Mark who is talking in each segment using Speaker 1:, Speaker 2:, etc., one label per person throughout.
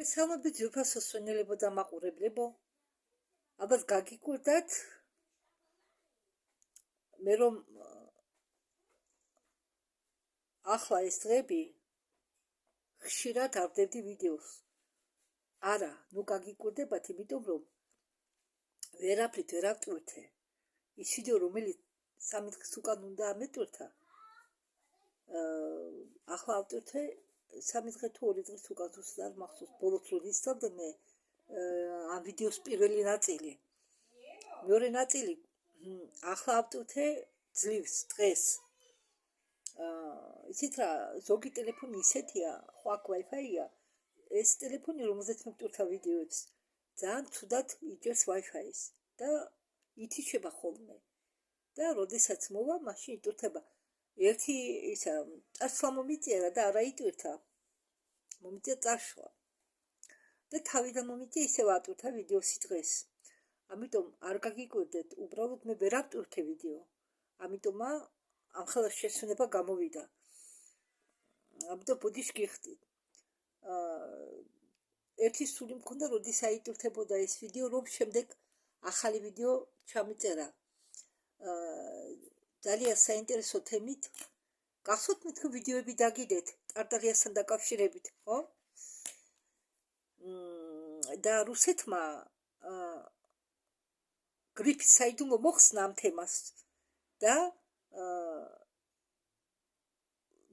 Speaker 1: მოგესალმებით ძვირფასო სვენელებო და მაყურებლებო. ალბათ გაგიკვირდათ მე რომ ახლა ეს დღები ხშირად არ ვდებდი ვიდეოს. არა, ნუ გაგიკვირდებათ, იმიტომ რომ ვერაფრით ვერ ავტვირთე. ის ვიდეო რომელიც 3 დღის უკან უნდა ამეტვირთა, ახლა ავტვირთე 3 დღე თუ 2 დღის უკან, ზუსტად არ მახსოვს, ბოლოს რო ისწავლე მე ამ ვიდეოს პირველი ნაწილი. მეორე ნაწილი ახლა ავტვირთე ძლივს დღეს. იცით რა, ზოგი ტელეფონი ისეთია, ხო აქ Wi-Fi-ია, ეს ტელეფონი რომელზეც მე ვტვირთა ვიდეოებს, ძალიან ცუდად იჭერს Wi-Fi-ს და ითიშება ხოლმე. და როდესაც მოვა, მაშინ იტვირთება. ერთი ისა წარსვლა მომიწიერა და არა იტვირთა. მომიწია წარსვლა. და თავიდან მომიწია ისევ ატვირთა ვიდეოსი დღეს. ამიტომ არ გაგიკვირდეთ, უბრალოდ მე ვერ ავტვირთე ვიდეო. ამიტომა ამ ხელას შესვენება გამოვიდა. ამიტომ ბოდიში გიხდით. ერთი სული მქონდა, როდის აიტვირთებოდა ეს ვიდეო, რომ შემდეგ ახალი ვიდეო ჩამიწერა. ძალიან საინტერესო თემით. გახსოვთ მე თქვენ ვიდეოები დაგიდეთ ტარტარიასთან დაკავშირებით, ხო? და რუსეთმა გრიფის საიდუმლო მოხსნა ამ თემას და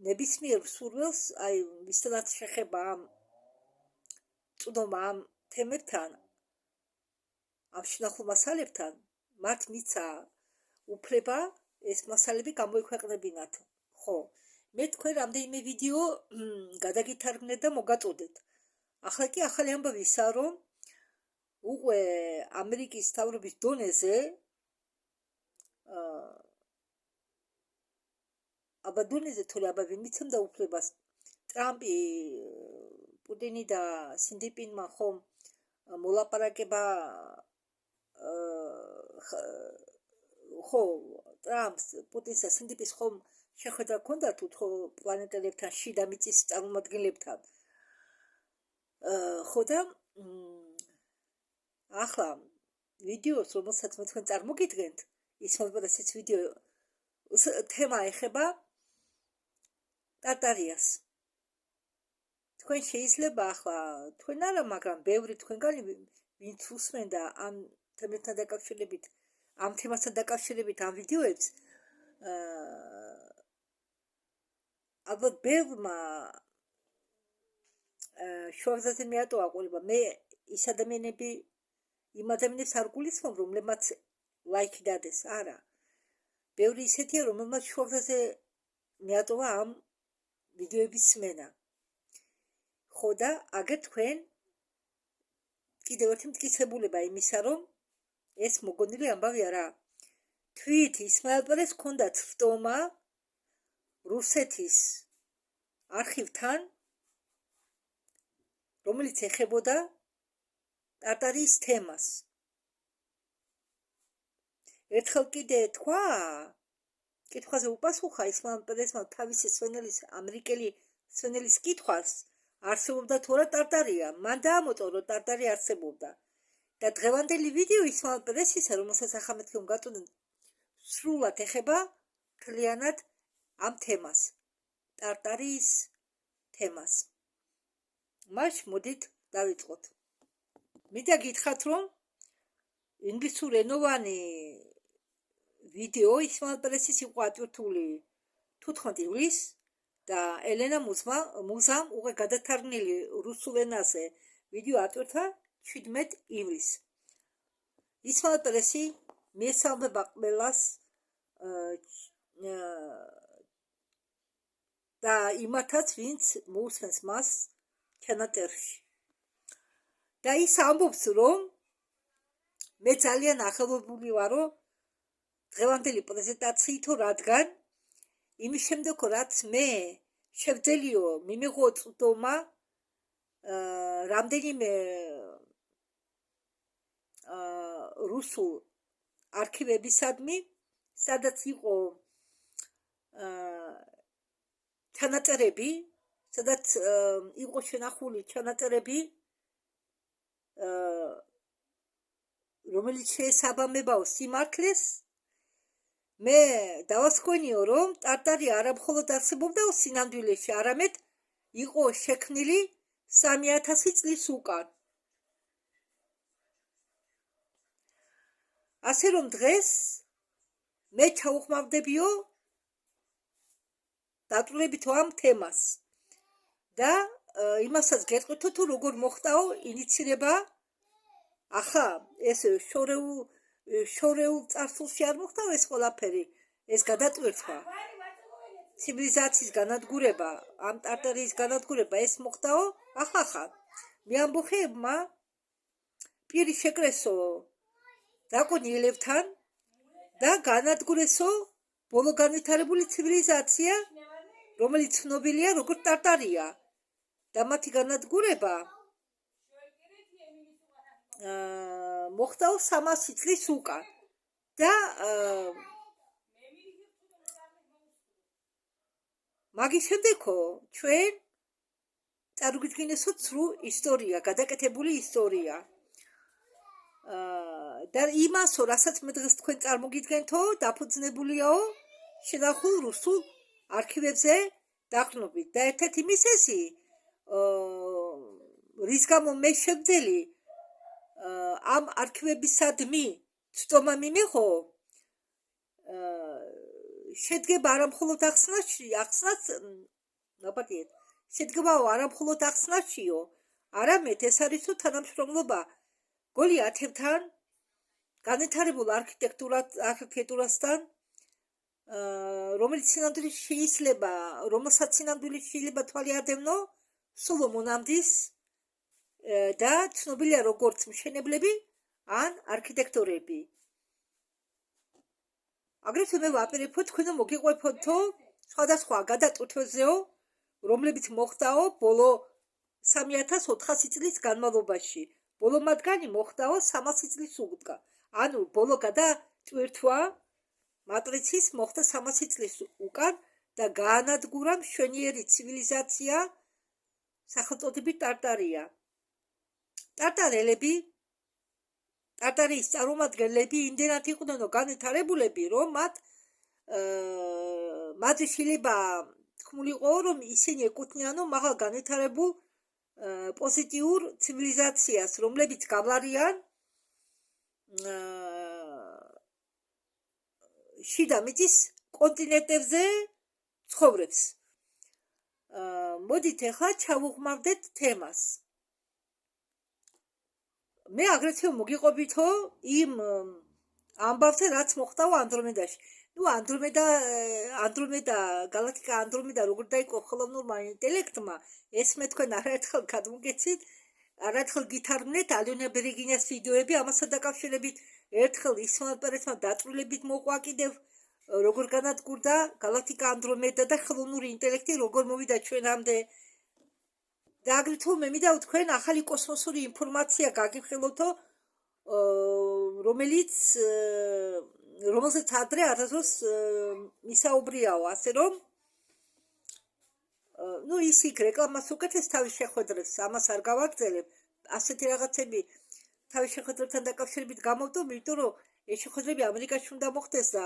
Speaker 1: ნებისმიერ მსურველს, აი ვისთანაც შეხება ამ წვდომა ამ თემებთან, ამ შინახულ მასალებთან, მათ მიცა უფლება ეს მასალები გამოიქვეყნებინათ. ხო, მე თქვენ რამდენიმე ვიდეო გადაგითარგმნეთ და მოგაწოდეთ. ახლა კი ახალი ამბავი ისაა, რომ უკვე ამერიკის მთავრობის დონეზე აბა დონეზე თუ აბა ვინ მიცემდა უფლებას ტრამპი, პუტინი და სინდიპინმა ხომ მოლაპარაკება ხო ტრამპს, პუტინს და სინდიპის ხომ შეხვედრა ჰქონდათ უცხო პლანეტელებთან, შიდა მიწის წარმომადგენლებთან. ხო და ახლა ვიდეოს, რომელსაც მე თქვენ წარმოგიდგენთ, ის მომწესიც ვიდეო თემა ეხება ტარტარიას. თქვენ შეიძლება ახლა თქვენ არა, მაგრამ ბევრი თქვენგანი ვინც უსმენდა ამ თემასთან დაკავშირებით ამ ვიდეოებს, ალბათ ბევრმა შუაგზაზე მეატოვა ყურება. მე ის ადამიანები იმ ადამიანებს არ გულისხმობ, რომლებმაც ლაიქი დადეს, არა. ბევრი ისეთია, რომელმაც შუაგზაზე მეატოვა ამ ვიდეოების სმენა. ხო და აგერ თქვენ კიდევ ერთი მტკიცებულება იმისა, რომ ეს მოგონილი ამბავი არა. თვით ისმაილ-პერეს ჰქონდათ ვტომა რუსეთის არქივთან, რომელიც ეხებოდა ტარტარიის თემას. ერთხელ კიდე თქვა, კითხვაზე უპასუხა ისმაილ-პერესმა თავისი ამერიკელი სვენელის კითხვას, არსებობდა თუ არა ტარტარია. მან დაამოწო, რომ ტარტარი არსებობდა. და დღევანდელი ვიდეო ისმაილ-პერესისა, რომელსაც ახლა მე თქვენ გაწოდეთ, სრულად ეხება მთლიანად ამ თემას, ტარტარიის თემას. მაშ მოდით დავიწყოთ. მინდა გითხრათ, რომ ინგლისურენოვანი ვიდეო ისმაილ-პერესის იყო ატვირთული 15 ივლისს და ელენა მუზამ უკვე გადათარგმნილი რუსულ ენაზე ვიდეო ატვირთა 17 ივლისს. ისმაილ-პერესი მიესალმება ყველას და იმათაც, ვინც მოусმენს მას ჩანაწერში. და ის ამბობს, რომ მე ძალიან ახალებული ვარო დღევანდელი პრეზენტაციითო, რადგან იმის შემდეგ, რაც მე შევძელიო მიმიღო წვდომა რამდენიმე რუსულ არქივებისადმი, სადაც იყო ჩანაწერები, სადაც იყო შენახული ჩანაწერები რომელიც შეესაბამებაო სიმართლეს, მე დავასკვენიო, რომ ტარტარია არა მხოლოდ არსებობდაო სინამდვილეში, არამედ იყო შექმნილი 3000 წლის უკან. ასე რომ დღეს მე ჩავუხმავდებიო დაწვრილებითო ამ თემას და იმასაც გეტყვითო თუ როგორ მოხდაო ინიცირება. ახლა ეს შორეულ წარსულში არ მოხდაო ეს ყველაფერი, ეს გადატვირთვა, ცივილიზაციის განადგურება, ამ ტარტარიის განადგურება, ეს მოხდაო ახლა. მე ამბოხეებმა პირი შეკრესო დრაკონიელებთან და განადგურესო ბოლო განვითარებული ცივილიზაცია, რომელიც ცნობილია როგორც ტარტარია და მათი განადგურება მოხდაო 300 წლის უკან და მაგის შემდეგო ჩვენ წარუგვიდგინესო ცრუ ისტორია, გადაკეთებული ისტორია და იმასო, რასაც მე დღეს თქვენ წარმოგიდგენთო, დაფუძნებულიაო შენახულ რუსულ არქივებზე დაყრდნობით და ერთ-ერთი მიზეზი, რის გამო მე შევძელი ამ არქივებისადმი ცდომა მიმიღო, შედგება არა მხოლოდ შედგებაო არა მხოლოდ ახსნაშიო, არამედ ეს არისო თანამშრომლობა გოლიათებთან, განვითარებულ არქიტექტურასთან, რომელსაც სინამდვილეში შეიძლება თვალი ადევნო სოლომონ ამდის და ცნობილია როგორც მშენებლები ან არქიტექტორები. აგრეთვე მე ვაპირებო თქვენო მოგიყვებოდთო სხვადასხვა გადატვირთვებზეო, რომლებიც მოხდაო ბოლო 3400 წლის განმავლობაში. ბოლო მათგანი მოხდაო 300 წლის უკან. ანუ ბოლო გადატვირთვა მატრიცის მოხდა 300 წლის უკან და გაანადგურა მშვენიერი ცივილიზაცია სახელწოდებით ტარტარია. ტარტარიის წარმომადგენლები იმდენად იყვნენ განვითარებულები, რომ მათ შეიძლება თქმულიყო, რომ ისინი ეკუთვნიანო მაღალ განვითარებულ პოზიტიურ ცივილიზაციას, რომლებიც გავლარიან შიდა მიწის კონტინენტებზე ცხოვრებს. მოდით ახლა ჩავუღმავდეთ თემას. მე აგრეთვე მოგიყვებითო იმ ამბავზე, რაც მოხდაო ანდრომედაში. გალაქტიკა ანდრომედა როგორ დაიწყო ხელოვნურმა ინტელექტმა, ეს მე თქვენ არაერთხელ გადმოგეცით, არაერთხელ გითარგმნეთ ალიონა ბერეგინას ვიდეოები ამასთან დაკავშირებით. ერთხელ ისმაილ პერესმა დაწვრილებით მოყვა კიდევ როგორ განადგურდა გალაქტიკა ანდრომედა და ხელოვნური ინტელექტი როგორ მოვიდა ჩვენამდე. და აგრეთვე მე მინდა თქვენ ახალი კოსმოსური ინფორმაცია გაგიხილოთო, რომელზეც ადრე არასდროს მისაუბრიაო, ასე რომ ის იქ რეკლამას უკეთეს თავის შეხვედრებს, ამას არ გავაგრძელებ, ასეთი რაღაცები თავის შეხვედრებთან დაკავშირებით გამოვდო, იმიტომ რომ ეს შეხვედრები ამერიკაში უნდა მოხდეს და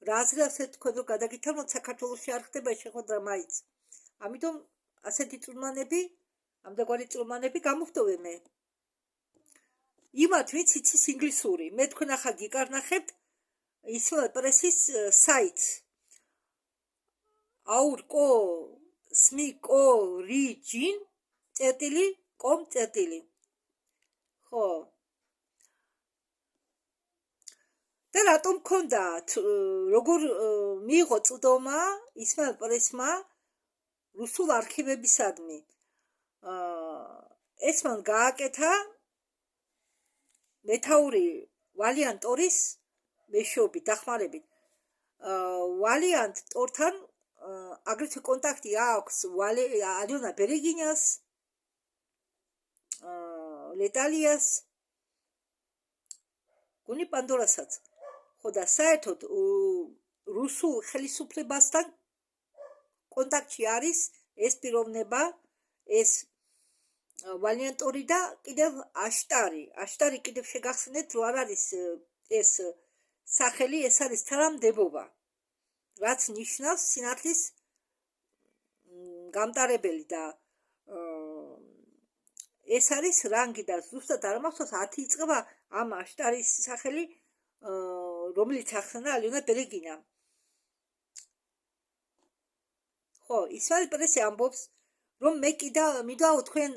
Speaker 1: რა აზრია თქვენ რომ გადაგითამოთ, საქართველოში არ ხდება ეს შეხვედრა მაინც. ამიტომ ასეთი ამდაგვარი წვრილმანები გამოვდოვე მე. იმათ ვინც იცის ინგლისური, მე თქვენ ახლა გიკარნახებთ ისმაილ პერესის საიტს aurko.com. ხო. და რატომ მქონდა, როგორ მიიღო წვდომა ისმაილ პერესმა რუსულ არქივებისადმი. ეს მან გააკეთა მეთაური ვალიანტ ტორის მეშვეობით, დახმარებით. ვალიანტ ტორთან აგრეთვე კონტაქტი აქვს ალიონა ბერეგინას, ლეტალიას, გუნი პანდორასაც. ხო და საერთოდ რუსულ ხელისუფლებასთან კონტაქტში არის ეს პიროვნება, ეს ვალიანტორი და კიდევ აშტარი კიდევ შეგახსენეთ რომ არ არის ეს სახელი, ეს არის თანამდებობა, რაც ნიშნავს სინათლის გამტარებელი და ეს არის რანგი და ზუსტად არ მახსოვს 10 იწყება ამ აშტარის სახელი, რომელიც ახსნა ალიონა პელეგინამ. ხო, ისრაელ პრესი ამბობს, რომ მე მიდაო თქვენ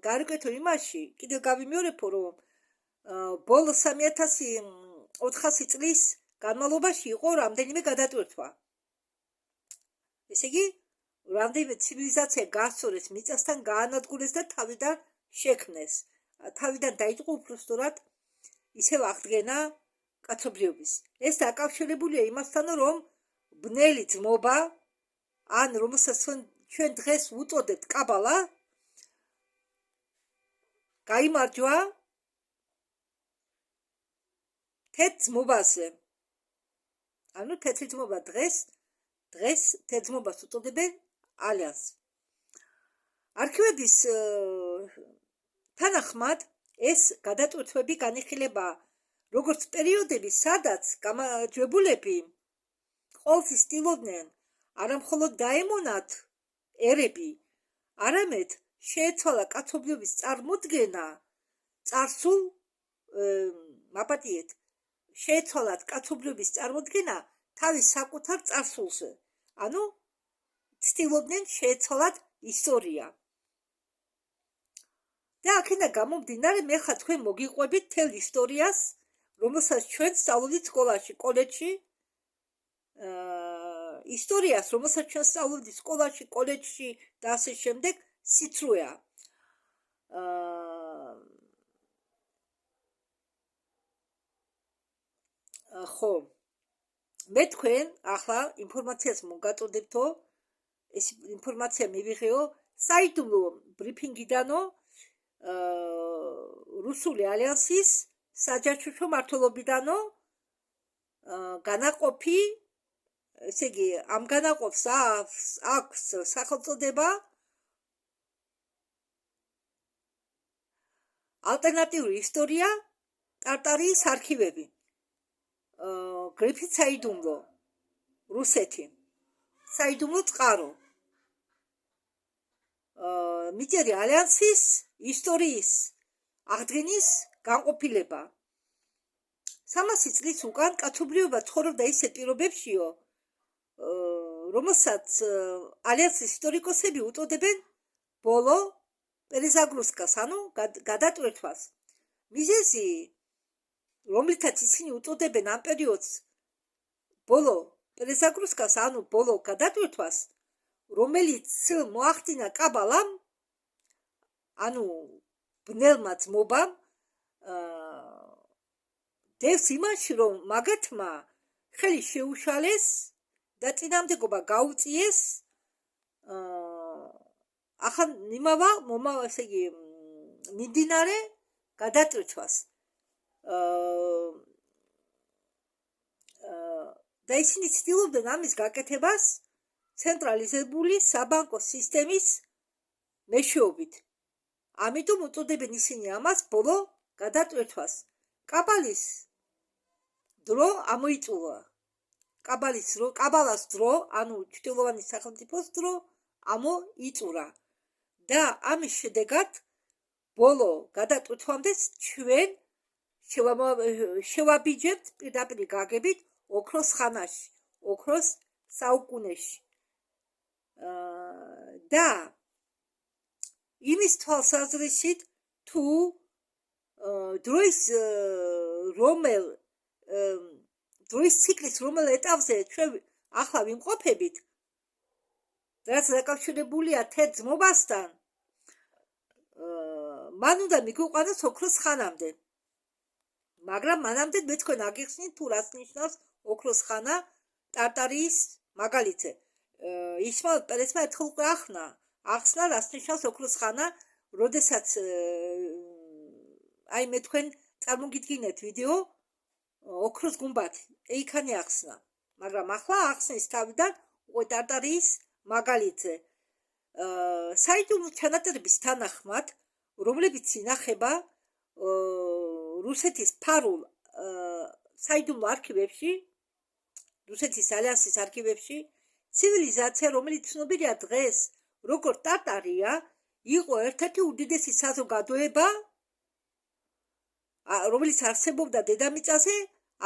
Speaker 1: გარკვეთო იმაში, კიდევ გავიმეორებო, რომ ბოლო 3400 წლის განმავლობაში იყო რამდენიმე გადატვირთვა. ესე იგი, რამდენიმე ცივილიზაცია გაასწორეს, მიწასთან გაანადგურეს და თავიდან შექმნეს. თავიდან დაიწყო უბრალოდ ისევ აღდგენა კაცობრიობის. ეს დაკავშირებულია იმასთან, რომ ბნელი ძმობა, ან რომელსაც ჩვენ დღეს უწოდებთ კაბალა, გაიმარჯვა თეთრ ძმობაზე. ანუ თეთრი ძმობა დღეს თეთრ ძმობას უწოდებენ ალიანს. არქივების თანახმად ეს გადატვირთვები განიხილება როგორც პერიოდები, სადაც გამარჯვებულები ყოველთვის ცდილობდნენ არა მხოლოდ დაემონათ ერები, არამედ შეეცვალა კაცობრიობის წარმოდგენა წარსულ მაპატიეთ, შეეცვალათ კაცობრიობის წარმოდგენა თავის საკუთარ წარსულზე. ანუ ცდილობდნენ შეეცვალათ ისტორია. და აქედან გამომდინარე მე ხა თქვენ მოგიყვებით თელ ისტორიას, რომელსაც ჩვენ სწავლობდით სკოლაში, კოლეჯში, ისტორიას, რომელსაც ჩვენ სწავლობდით სკოლაში, კოლეჯში და ასე შემდეგ, სიცრუეა. ხო, მე თქვენ ახლა ინფორმაციას მოგაწოდებთო, ეს ინფორმაცია მივიღეო საიდუმლო ბრიფინგიდანო, რუსული ალიანსის საჯარიმო მმართველობიდანო, განაყოფი, ესე იგი, ამ განაყოფს აქვს სახელწოდება ალტერნატიული ისტორია, ტარტარიის არქივები. გრიფით საიდუმლო, რუსეთი, საიდუმლო წყარო, მიჯერი ალიანსის ისტორიის აღდგენის განყოფილება. 300 წლის უკან კაცობრიობა ცხოვრობდა ისეთ პირობებშიო, რომელსაც ალიანსის ისტორიკოსები უწოდებენ ბოლო პერეზაგრუსკას, ანუ გადატვირთვას. მიზეზი, რომლითაც ისინი უწოდებენ ამ პერიოდს ბოლო პერეზაგრუსკას, ანუ ბოლო გადატვირთვას, რომელიც მოახდინა კაბალამ, ანუ ბნელმა ძმობამ, დევს იმაში, რომ მაგათმა ხელი შეუშალეს და წინამდებობა გაუწიეს ახლა ესე იგი, მიმდინარე გადატვირთვას. და ისინი ცდილობდნენ ამის გაკეთებას ცენტრალიზებული საბანკო სისტემის მეშვეობით. ამიტომ უწოდებენ ისინი ამას ბოლო გადატვირთვას. კაბალის დრო ამოიწურა. კაბალას დრო, ანუ ჩრდილოვანი სახელმწიფოს დრო ამოიწურა. და ამის შედეგად ბოლო გადატვირთვამდე ჩვენ შევაბიჯებთ პირდაპირ გაგებით ოქროს ხანაში, ოქროს საუკუნეში. და იმის თვალსაზრისით, თუ დროის ციკლის რომელ ეტაპზე ჩვენ ახლა ვიმყოფებით, რაც დაკავშირებულია თეთრ ძმობასთან, მან უნდა მიგვიყვანოს ოქროს ხანამდე. მაგრამ მანამდე მე თქვენ აგიხსნით თუ რას ნიშნავს ოქროს ხანა ტარტარიის მაგალითზე. ისმაილ პერესმა ერთხელ უკვე ახსნა რას ნიშნავს ოქროს ხანა, როდესაც აი მე თქვენ წარმოგიდგინეთ ვიდეო ოქროს გუმბათი, იქანი ახსნა. მაგრამ ახლა ახსნის თავიდან უკვე ტარტარიის მაგალითზე. საიდუმლო ჩანაწერების თანახმად, რომლებიც ინახება რუსეთის ფარულ საიდუმლო არქივებში, რუსეთის ალიანსის არქივებში, ცივილიზაცია, რომელიც ცნობილია დღეს როგორც ტარტარია, იყო ერთ-ერთი უდიდესი საზოგადოება, რომელიც არსებობდა დედამიწაზე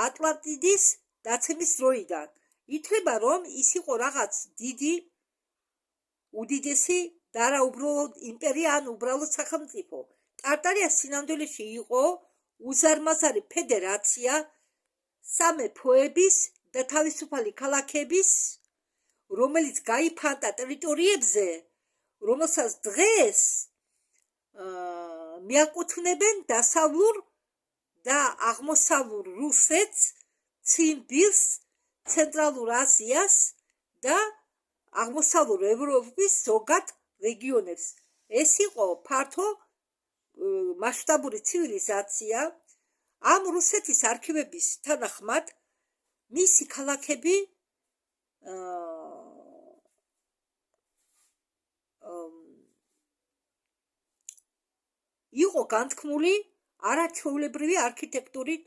Speaker 1: ატლანტიდის დაცემის დროიდან. ითვლება, რომ ის იყო რაღაც დიდი, უდიდესი და არა უბრალოდ იმპერია ან უბრალოდ სახელმწიფო. ტარტარია სინამდვილეში იყო უზარმაზარი ფედერაცია სამეფოების და თავისუფალი ქალაქების, რომელიც გაიფანტა ტერიტორიებზე, რომელსაც დღეს მიაკუთვნებენ დასავლურ და აღმოსავლურ რუსეთს, ციმბირს, ცენტრალურ აზიას და აღმოსავლურ ევროპის ზოგად რეგიონებს. ეს იყო ფართო მასშტაბური ცივილიზაცია. ამ რუსეთის არქივების თანახმად მისი ქალაქები იყო განთქმული არაჩვეულებრივი არქიტექტურით,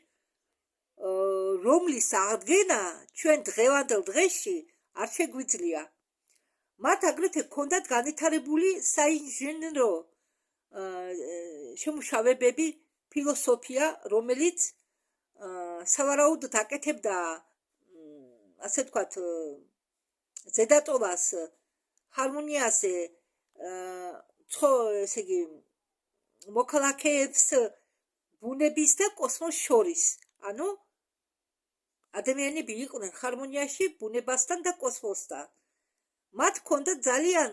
Speaker 1: რომლის აღდგენა ჩვენ დღევანდელ დღეში არ შეგვიძლია. მათ აგრეთვე ჰქონდათ განვითარებული საინჟინრო შემუშავებები, ფილოსოფია, რომელიც სავარაუდოდ აკეთებდა, ასე ვთქვათ, ზედატოვას ჰარმონიაზე, ესე იგი, მოქალაქეებს ბუნების და კოსმოსს შორის. ანუ ადამიანები იყვნენ ჰარმონიაში ბუნებასთან და კოსმოსთან. მათ ჰქონდათ ძალიან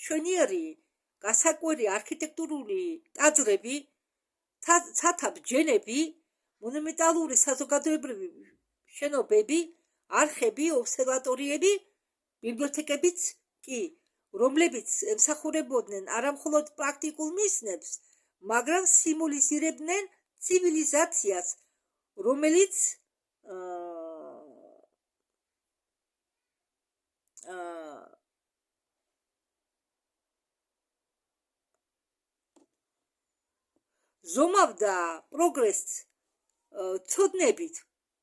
Speaker 1: შვენიერი, გასაკვირი არქიტექტურული ტაძრები, ცათაბჯენები, მონუმენტალური საზოგადოებრივი შენობები, არხები, ობსერვატორიები, ბიბლიოთეკებიც კი, რომლებიც ემსახურებოდნენ არამხოლოდ პრაქტიკულ მიზნებს, მაგრამ სიმბოლიზირებდნენ ცივილიზაციას, რომელიც ზომავდა პროგრესს ცოდნებით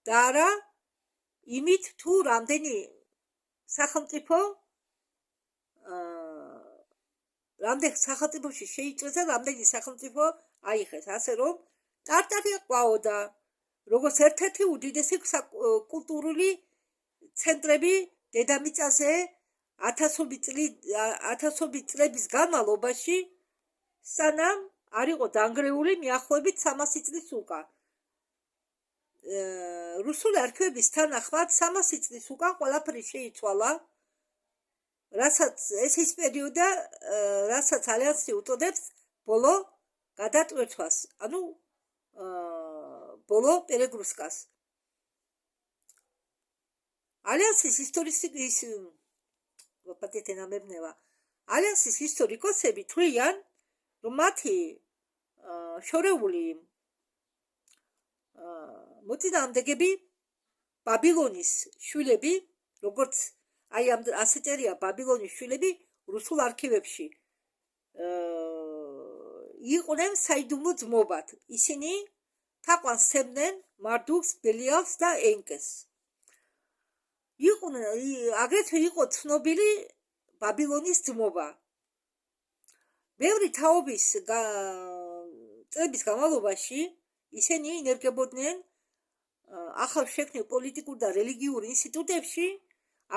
Speaker 1: და არა იმით, თუ რამდენი სახელმწიფო რამდენ სახელმწიფოში შეიწვეს და რამდენი სახელმწიფო აიხეს. ასე რომ ტარტარია ყვაოდა როგორც ერთ-ერთი უდიდესი კულტურული ცენტრები დედამიწაზე 1000 წლების განმავლობაში, სანამ არ იყო დანგრეული მიახლოებით 300 წლის უკან. რუსული არქივების თანახმად 300 წლის უკან ყველაფერი შეიცვალა, რასაც ეს ის პერიოდა, რასაც ალიანსი უწოდებს ბოლო გადატვირთვას, ანუ ბოლო პერეგრუსკას. ალიანსის ალიანსის ისტორიკოსები თვლიან, რომ მათი შორეული მოწინააღმდეგები, ბაბილონის შვილები, როგორც აი ასე წერია ბაბილონის შვილები რუსულ არქივებში, იყვნენ საიდუმლო ძმობად. ისინი თაყვანს სცემდნენ მარდუქს, ბელიალს და ენკეს. აგრეთვე იყო ცნობილი ბაბილონის ძმობა. ბევრი თაობის წლების განმავლობაში ისინი ინერგებოდნენ ახალ შექმნილ პოლიტიკურ და რელიგიურ ინსტიტუტებში,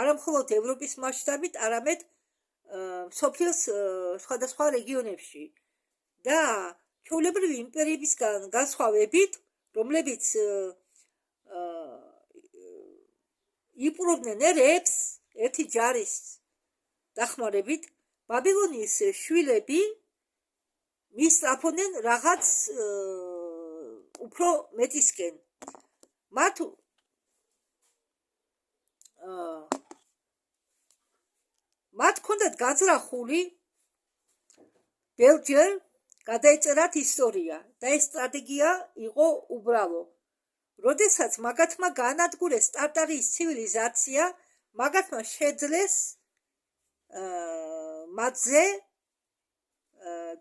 Speaker 1: არამხოლოდ ევროპის მასშტაბით, არამედ მსოფლიოს სხვადასხვა რეგიონებში და ჩვეულებრივი იმპერიებისგან განსხვავებით, რომლებიც იპყრობდნენ ერებს ერთი ჯარის დახმარებით, ბაბილონის შვილები მისწრაფოდნენ რაღაც უფრო მეტისკენ. მათ ჰქონდათ გაძრახული ბევრჯერ გადაეწერათ ისტორია და ეს სტრატეგია იყო უბრალო. როდესაც მაგათმა გაანადგურეს ტარტარიის ცივილიზაცია, მაგათმა შეძლეს მათზე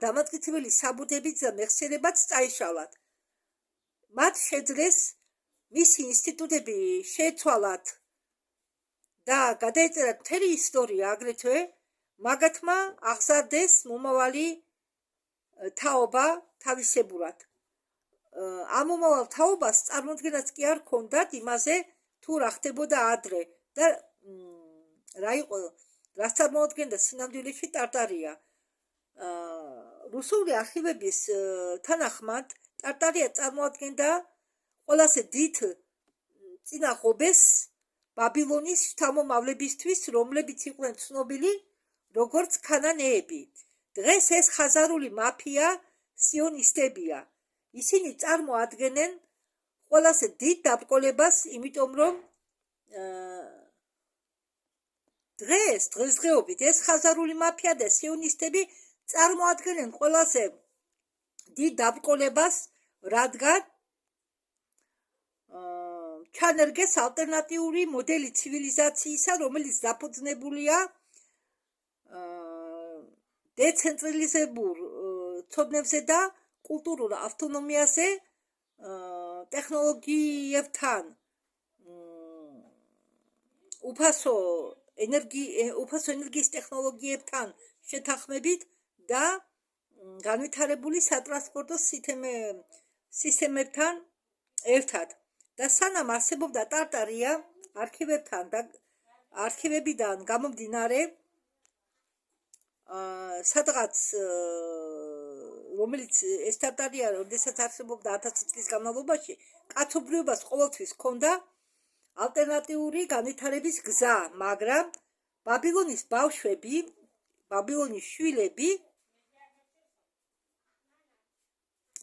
Speaker 1: დამატკიცებელი საბუთებით და მეხსიერებაც წაიშალათ. მათ შეძლეს მისი ინსტიტუტები შეცვალათ და გადაეწერათ მთელი ისტორია აგრეთვე მაგათმა აღზარდეს მომავალი თაობა თავისებურად. ამ მომავალ თაობას წარმოდგენაც კი არ ჰქონდათ იმაზე თუ რა ხდებოდა ადრე და რა იყო რაც წარმოადგენდა სინამდვილეში ტარტარია. რუსული არქივების თანახმად ტარტარია წარმოადგენდა ყველაზე დიდ წინაღობეს ბაბილონის შთამომავლებისთვის, რომლებიც იყვნენ ცნობილი როგორც ქანანეები. დღეს ეს ხაზარული მაფია სიონისტებია. ისინი წარმოადგენენ ყველაზე დიდ დაბრკოლებას, იმიტომ რომ დღესდღეობით ეს ხაზარული მაფია და სიონისტები წარმოადგენენ ყველაზე დიდ დაბრკოლებას, რადგან ჩანერგეს ალტერნატიული მოდელი ცივილიზაციისა, რომელიც დაფუძნებულია დეცენტრალიზებულ ცოდნებზე და კულტურულ ავტონომიაზე, ტექნოლოგიებთან, უფასო ენერგიის ტექნოლოგიებთან შეთანხმებით და განვითარებული სატრანსპორტო სისტემებთან ერთად. და სანამ არსებობდა ტარტარია, არქივებიდან გამომდინარე, სადღაც რომელიც ეს ტარტარია, როდესაც არსებობდა 1000 წლის განმავლობაში, კაცობრიობას ყოველთვის ჰქონდა ალტერნატიული განვითარების გზა, მაგრამ ბაბილონის ბავშვები, ბაბილონის შვილები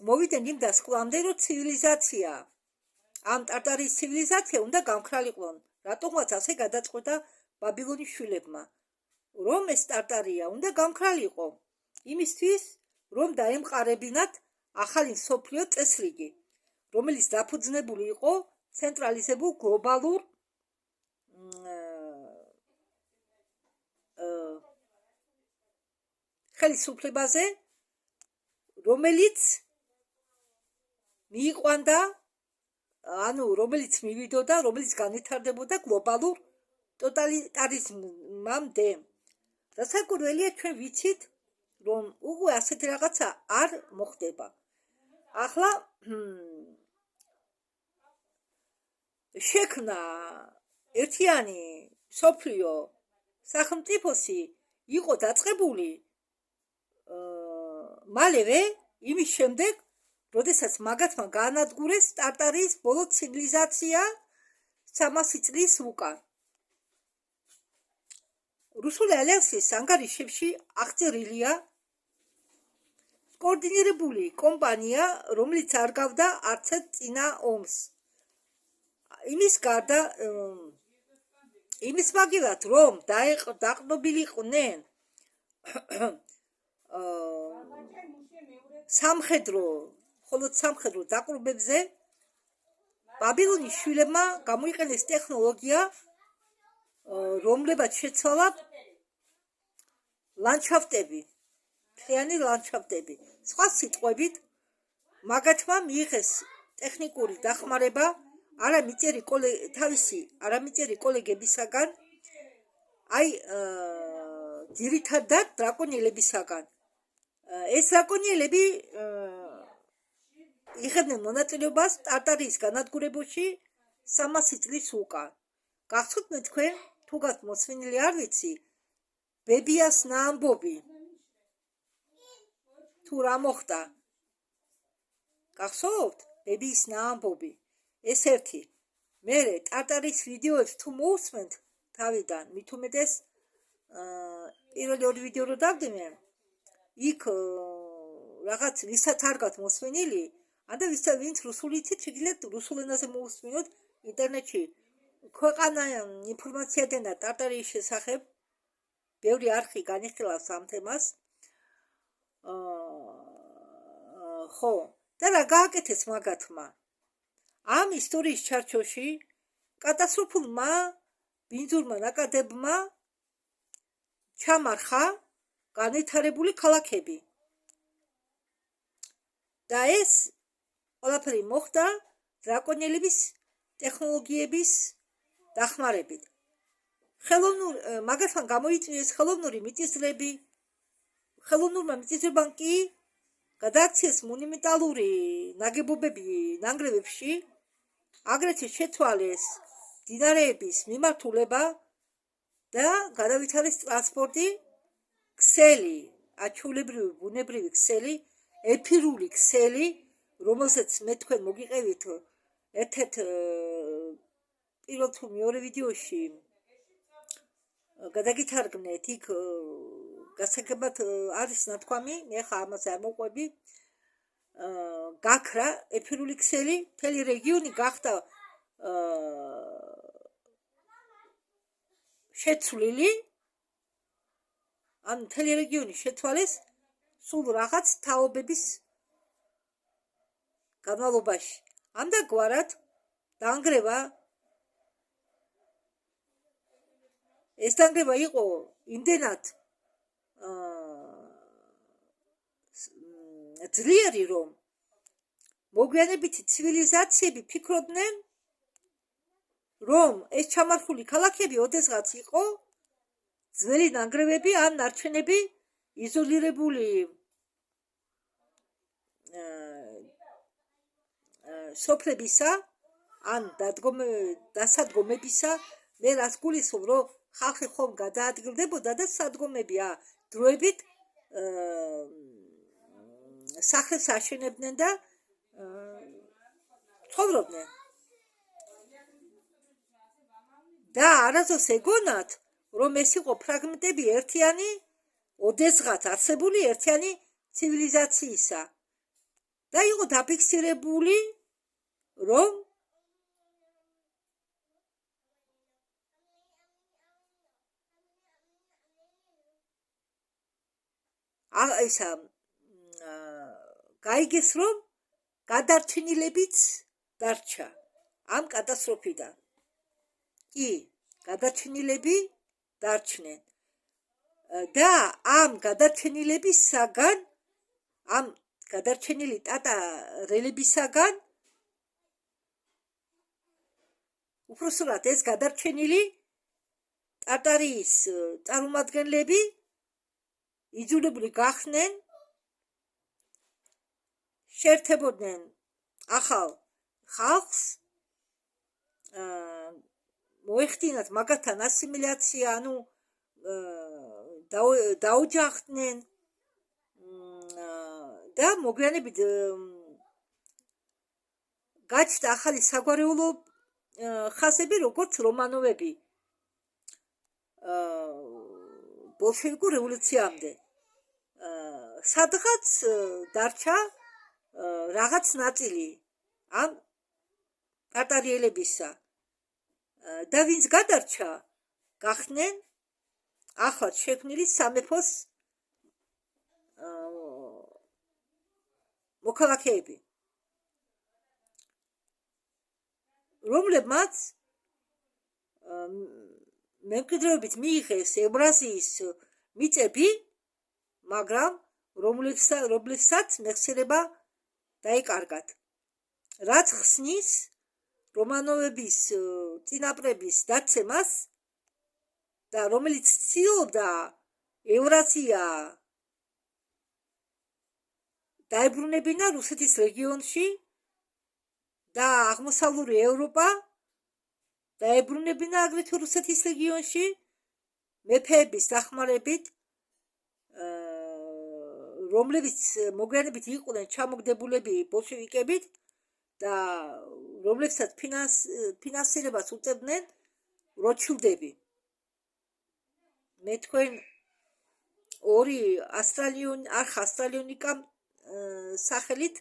Speaker 1: მოვიდნენ იმ დასკვნამდე, რომ ცივილიზაცია, ამ ტარტარიის ცივილიზაცია უნდა გამქრალიყვონ. რატომაც ასე გადაწყვეტა ბაბილონის შვილებმა, რომ ეს ტარტარია უნდა გამქრალიყო, იმისთვის, რომ დაემყარებინათ ახალი მსოფლიო წესრიგი, რომელიც დაფუძნებული იყო ცენტრალიზებულ გლობალურ ხელისუფლებაზე, რომელიც მიიყვანდა, რომელიც მივიდოდა, რომელიც განვითარდებოდა გლობალურ ტოტალიტარიზმამდე. დასაკვირველია, ჩვენ ვიცით, რომ უკვე ასეთი რაღაცა არ მოხდება. ახლა შექმნა ერთიანი მსოფლიო სახელმწიფოსი იყო დაწყებული მალევე იმის შემდეგ, როდესაც მაგათმა გაანადგურეს ტარტარიის ბოლო ცივილიზაცია 300 წლის უკან. რუსული ალიანსის ანგარიშებში აღწერილია კოორდინირებული კომპანია, რომელიც არ გავდა არცერთ წინა ომს. იმის მაგილად, რომ დაყრდნობილიყვნენ მხოლოდ სამხედრო დაყრდნობებზე, ბაბილონის შვილებმა გამოიყენეს ტექნოლოგია, რომლებაც შეცვალა ლანდშაფტები, მთლიანი ლანდშაფტები. სხვა სიტყვებით, მაგათმა მიიღეს ტექნიკური დახმარება არამიწერი კოლეგებისაგან, ძირითადად დრაკონიელებისაგან. ეს დრაკონიელები იღებდნენ მონაწილეობას ტარტარიის განადგურებაში 300 წლის უკან. გახსოვთ მე თქვენ, თუგად მოსვენილი არ ვიცი, ბებიას ნაამბობი, თუ რა მოხდა. გახსოვთ? ბებიის ნაამბობი. ეს ერთი. მერე ტარტარიის ვიდეოებს თუ მოусმენთ თავიდან, მით უმეტეს პირველი ორი ვიდეო რო დავდემე, იქ რაღაც ვისაც არ გაქვთ მოსვენილი, და ვინც რუსული იცით, შეგიძლიათ რუსულ ენაზე მოусმინოთ ინტერნეტში. ქვეყანა ინფორმაცია დენა ტარტარიის შესახებ, ბევრი არხი განიხილავს ამ თემას. ხო, და რა გააკეთეს მაგათმა? ამ ისტორიის ჩარჩოში კატასტროფულმა ბინძურმა ნაკადებმა ჩამარხა განვითარებული ქალაქები და ეს ყველაფერი მოხდა დრაკონელების ტექნოლოგიების დახმარებით. მაგათთან გამოიწვიეს ხელოვნური მიწისძვრები. ხელოვნურმა მიწისძვრებამ კი გადააქციეს მონუმენტალური ნაგებობები ნანგრევებში, აგრეთვე შეცვალეს მდინარეების მიმართულება და გადავითარეს ტრანსპორტი, ქსელი, აჩვეულებრივი ბუნებრივი ქსელი, ეფირული ქსელი, რომელსაც მე თქვენ მოგიყევით ერთ-ერთ პირველ თუ მეორე ვიდეოში გადაგითარგმნეთ, იქ გასაგებად არის ნათქვამი, მე ხა ამას არ მოყვები, გაქრა ეფირული ქსელი, მთელი რეგიონი გახდა შეცვლილი, ანუ მთელი რეგიონი შეცვალეს სულ რაღაც თაობების განმავლობაში. ამდაგვარად დაანგრევა ეს დაანგრევა იყო იმდენად ძლიერი, რომ მოგვიანებითი ცივილიზაციები ფიქრობდნენ, რომ ეს ჩამარხული ქალაქები ოდესღაც იყო ძველი ნანგრევები ან ნარჩენები იზოლირებული სოფლებისა ან დასადგომებისა. მე რას გულისხმობ, რომ ხალხი ხომ გადაადგილდებოდა და სადგომებია დროებით სახლებს აშენებდნენ და ცხოვრობდნენ. და არასდროს ეგონათ, რომ ეს იყო ფრაგმენტები ერთიანი, ოდესღაც არსებული ერთიანი ცივილიზაციისა. და იყო დაფიქსირებული, რომ გაიგეს, რომ გადარჩენილებიც დარჩა ამ კატასტროფიდან. კი, გადარჩენილები დარჩნენ და ამ გადარჩენილებისაგან, ამ გადარჩენილი ტატარელებისაგან, უпроსტად ეს გადარჩენილი ტარტარიის წარმომადგენლები იძულებული გახდნენ შეერთებოდნენ ახალ ხალხს, მოეხდინათ მაგათთან ასიმილაცია, ანუ დაუჯახდნენ და მოგვიანებით გაჩნდა ახალი საგვარეულო ხაზები, როგორც რომანოვები ბოლშევიკურ რევოლუციამდე. სადღაც დარჩა რაღაც ნაწილი ამ ტარტარიელებისა და ვინც გადარჩა, გახდნენ ახლად შექმნილი სამეფოს მოქალაქეები, რომლებმაც მემკვიდრეობით მიიღეს ევრაზიის მიწები, მაგრამ რომლებსაც მეხსიერება დაიკარგათ, რაც ხსნის რომანოვების წინაპრების დაცემას და რომელიც ცდილობდა ევრაზია დაებრუნებინა რუსეთის რეგიონში და აღმოსავლური ევროპა დაებრუნებინა აგრეთვე რუსეთის რეგიონში მეფეების დახმარებით, რომლებიც მოგვიანებით იყვნენ ჩამოგდებულები ბოლშევიკებით და რომლებსაც ფინანსირებას უწევდნენ როჩილდები. მე თქვენ ორი ასტრალიონიკამ სახელით,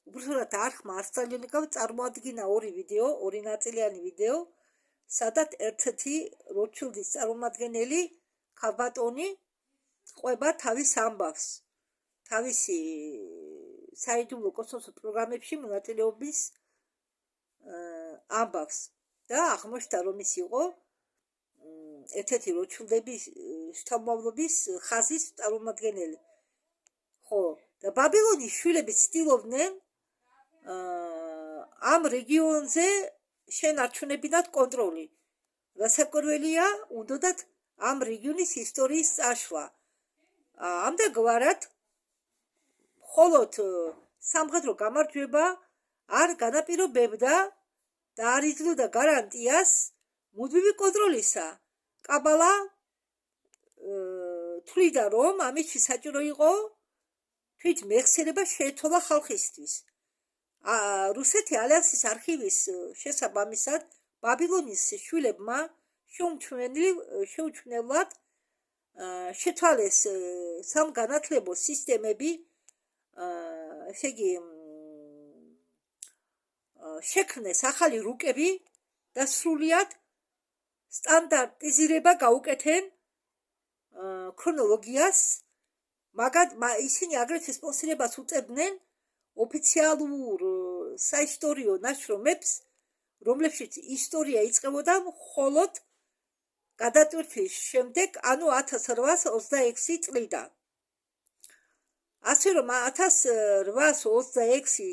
Speaker 1: უბრალოდ არხმა ასტრალიონიკამ წარმოადგინა ორი ნაწილიანი ვიდეო, სადაც ერთ-ერთი როჩილდის წარმომადგენელი ქალბატონი ყვება თავის ამბავს, თავისი საიდუმლო კოსმოსურ პროგრამებში მონაწილეობის ამბავს და აღმოჩნდა, რომ ის იყო ერთ-ერთი როჩილდების შთამომავლობის ხაზის წარმომადგენელი. ხო, და ბაბილონის შვილები ცდილობდნენ ამ რეგიონზე შენარჩუნებინათ კონტროლი. რასაკვირველია, უნდათ ამ რეგიონის ისტორიის წაშლა. ამდენგვარად მხოლოდ სამხედრო გამარჯვება არ განაპირობებდა და არ იძლეოდა გარანტიას მუდმივი კონტროლისა. კაბალა თვლიდა, რომ ამისთვის საჭირო იყო თვით მეხსიერება შეეცვალა ხალხისთვის. რუსეთი ალიანსის არქივის შესაბამისად ბაბილონის შვილებმა შეუმჩნევლად შეცვალეს სამგანათლებო სისტემები, ესე იგი შექმნეს ახალი რუკები და სრულიად სტანდარტიზირება გაუკეთენ ქრონოლოგიას. ისინი აგრეთვე სპონსორებას უწევდნენ ოფიციალურ საისტორიო ნაშრომებს, რომლებშიც ისტორია იწყებოდა მხოლოდ გადატვირთვის შემდეგ, ანუ 1826 წლიდან. ასე რომ 1826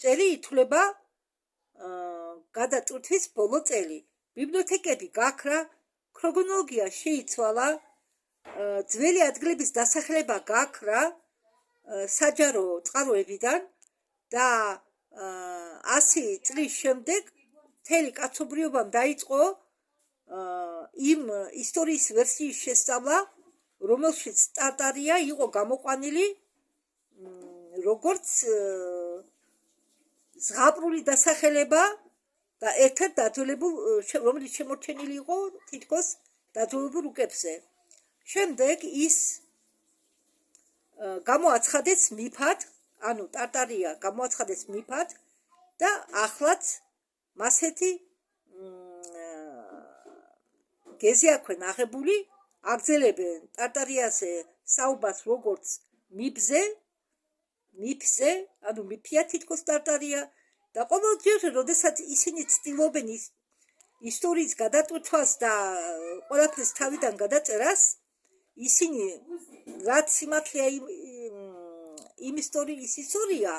Speaker 1: წელი ითვლება გადატვირთვის ბოლო წელი. ბიბლიოთეკები გაქრა, ქრონოლოგია შეიცვალა, ძველი ადგილების დასახლება გაქრა საჯარო წყაროებიდან და 100 წლის შემდეგ მთელი კაცობრიობამ დაიწყო იმ ისტორიის ვერსიის შესწავლა, რომელშიც ტარტარია იყო გამოყვანილი როგორც ზღაპრული დასახელება და ერთ-ერთ დაძველებულ, რომელიც შემორჩენილი იყო თითქოს დაძველებულ რუკებზე. შემდეგ ის გამოაცხადეს მიფად, ანუ ტარტარია გამოაცხადეს მიფად და ახლაც მასეთი გეზი აქვენ აღებული, აგრძელებენ ტარტარიაზე საუბარს როგორც მიფზე, ანუ მიფია თითქოს ტარტარია და ყოველდღიურად, როდესაც ისინი ცდილობენ ისტორიის გადატვირთვას და ყველაფერს თავიდან გადაწერას, ისინი რაც სიმართლეა იმ ისტორია,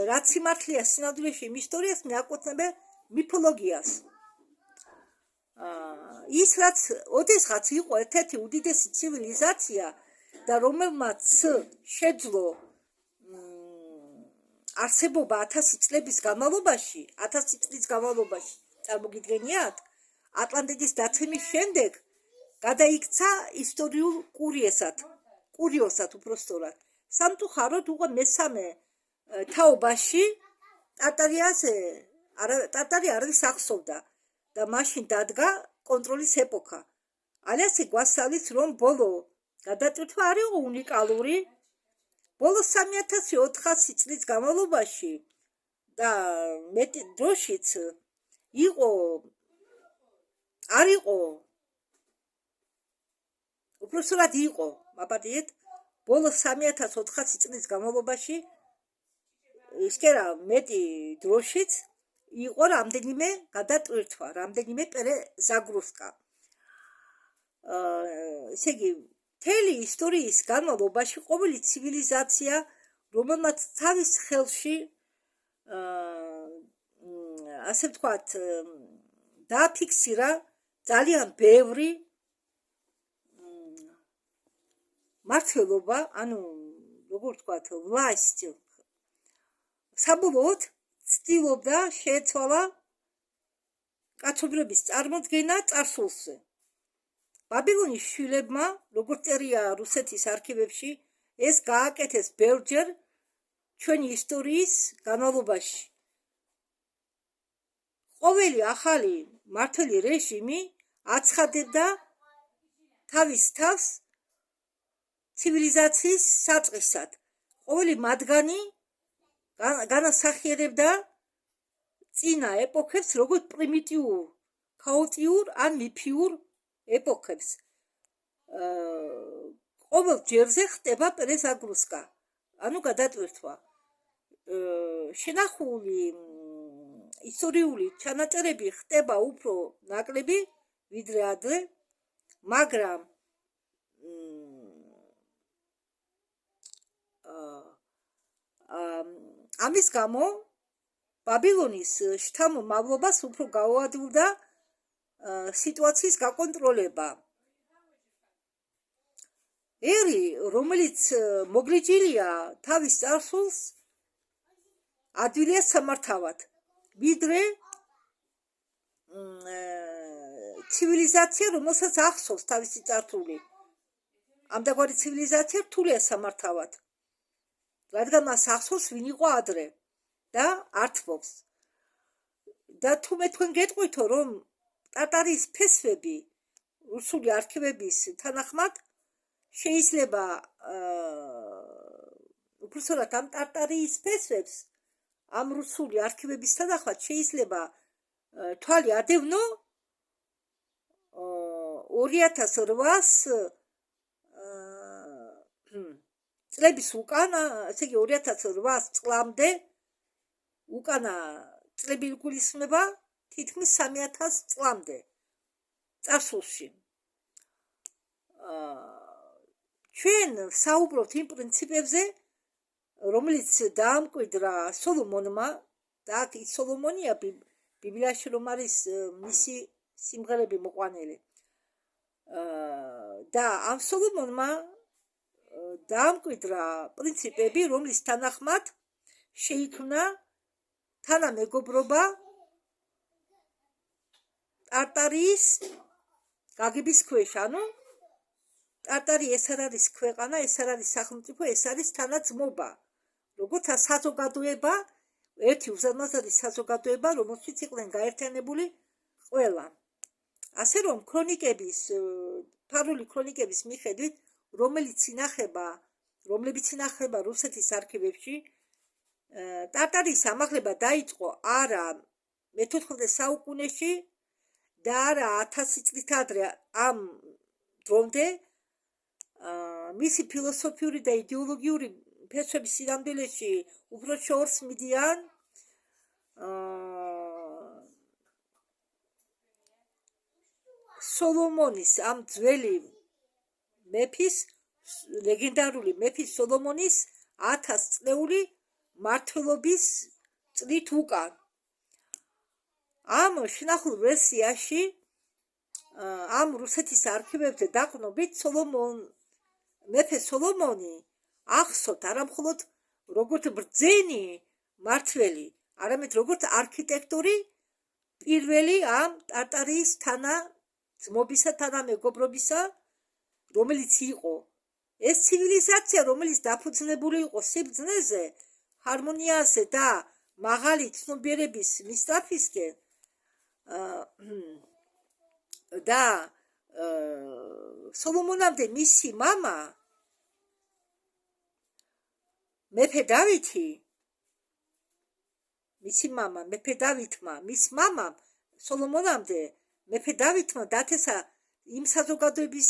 Speaker 1: რაც სიმართლეა სინამდვილეში იმ ისტორიას მიაკუთვნებენ მიფოლოგიას. ის რაც ოდესღაც იყო ერთ-ერთი უდიდესი ცივილიზაცია და რომელმაც შეძლო არსებობა 1000 წლის განმავლობაში, წარმოგიდგენიათ, ატლანტიდის დაცემის შემდეგ გადაიქცა ისტორიულ კურიოსად უпростоრად. სამწუხაროდ უკვე მესამე თაობაში ტარტარია არავის ახსოვდა და მაშინ დადგა კონტროლის ეპოქა. ალიანსი გვასწავლის, რომ ბოლო გადატვირთვა არ იყო უნიკალური. ბოლო 3400 წლის განმავლობაში და მეტი დროშიც უпростоრად იყო, მაპატიეთ, ბოლო 3400 წლის განმავლობაში ისკერა მეტი დროშიც იყო რამდენიმე გადატვირთვა, რამდენიმე პერეზაგრუსკა. ესე იგი, მთელი ისტორიის განმავლობაში ყოველი ცივილიზაცია, რომელმაც თავის ხელში ასე ვთქვათ, დააფიქსირა ძალიან ბევრი მართლობა, ანუ როგორ ვთქვათ, власть, საბოლოოდ ცდილობდა შეეცვალა კაცობრიობის წარმოდგენა წარსულზე. ბაბილონის შვილებმა, როგორც წერია რუსეთის არქივებში, ეს გააკეთეს ბევრჯერ ჩვენი ისტორიის განმავლობაში. ყოველი ახალი მმართველი რეჟიმი აცხადებდა თავის თავს ცივილიზაციის საწყისად. ყოველი მათგანი განასახიერებდა წინა ეპოქებს როგორც პრიმიტიურ, ქაოტიურ ან მიფიურ ეპოქებს. ყოველ ჯერზე ხდება პერეზაგრუსკა, ანუ გადატვირთვა. შენახული ისტორიული ჩანაწერები ხდება უფრო ნაკლები ვიდრე ადრე, მაგრამ ამის გამო ბაბილონის შთამო მამლობას უფრო გაუადვილდა სიტუაციის გაკონტროლება. ერი, რომელიც მოგრიჯილია თავის წარსულს, ადვილია სამართავად, ვიდრე ცივილიზაცია, რომელსაც ახსოვს თავისი წარსული. ამდაგვარი ცივილიზაცია რთულია სამართავად, რადგან მას ახსოვს ვინ იყო ადრე და ართმობს. და თუმე თქვენ გეტყვითო, რომ ტარტარიის ფესვები რუსული არქივების თანახმად შეიძლება უბრალოდ ამ ტარტარიის ფესვებს ამ რუსული არქივების თანახმად შეიძლება თვალი ადევნო 2800 წლების უკან, ესე იგი 2800 წლამდე უკანა წლები გულისხმება თითქმის 3000 წლამდე წარსულში. ჩვენ საუბრობთ იმ პრინციპებზე, რომელიც დაამკვიდრა სოლომონმა, და აქ ის სოლომონია ბიბლიაში რომ არის მისი სიმღერები მოყვანილი. და ამ სოლომონმა დაამკვიდრა პრინციპები, რომლის თანახმად შეიქმნა თანამეგობრობა ტარტარიის გაგების ქვეშ. ანუ ტარტარი ეს არ არის ქვეყანა, ეს არ არის სახელმწიფო, ეს არის თანაძმობა, როგორც საზოგადოება, ერთი უზარმაზარი საზოგადოება, რომელშიც იყვნენ გაერთიანებული ყველა. ასე რომ ქრონიკების, ფარული ქრონიკების მიხედვით, რომლებიც ინახება რუსეთის არქივებში, ტარტარიის ამაღლება დაიწყო არა მე-14 საუკუნეში და არა 1000 წლით ადრე ამ დრომდე. მისი ფილოსოფიური და იდეოლოგიური ფესვების სინამდვილეში უფრო შორს მიდიან სოლომონის, ამ ძველი მეფის, ლეგენდარული მეფის სოლომონის 1000 წლეული მმართველობის წლით უკან. ამ შნახულ ვერსიაში, ამ რუსეთის არქივებზე დაყრდნობით, მეფე სოლომონი ახსოვთ არა მხოლოდ როგორც ბრძენი მმართველი, არამედ როგორც არქიტექტორი პირველი ამ ტარტარიის თანაძმობისა, თანამეგობრობისა, რომელიც იყო ეს ცივილიზაცია, რომელიც დაფუძნებული იყო სიბრძნეზე, ჰარმონიაზე და მაღალი ცნობიერების მისწრაფისკენ. და სოლომონამდე მისი მამა მეფე დავითმა, მის მამამ სოლომონამდე მეფე დავითმა დათესა იმ საზოგადოების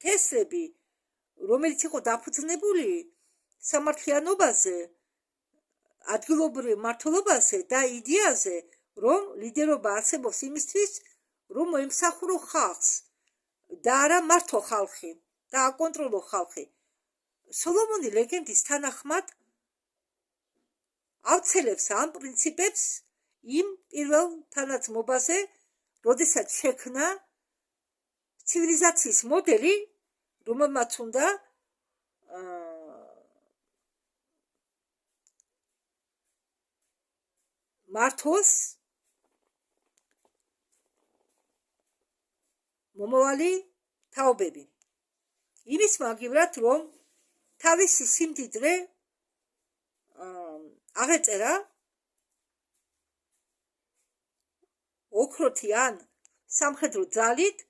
Speaker 1: თესლები, რომელიც იყო დაფუძნებული სამართლიანობაზე, ადგილობრივ მმართველობაზე და იდეაზე, რომ ლიდერობა არსებობს იმისთვის, რომ მოემსახურო ხალხს და არა მართო ხალხი და აკონტროლო ხალხი. სოლომონი ლეგენდის თანახმად ავცელებს ამ პრინციპებს იმ პირველ თანაძმობაზე, როდესაც შექმნა ცივილიზაციის მოდელი, რომელმაც უნდა მართოს მომავალი თაობები. იმის მაგივრად, რომ თავისი სიმდიდრე აღეწერა ოქროთი ან სამხედრო ძალით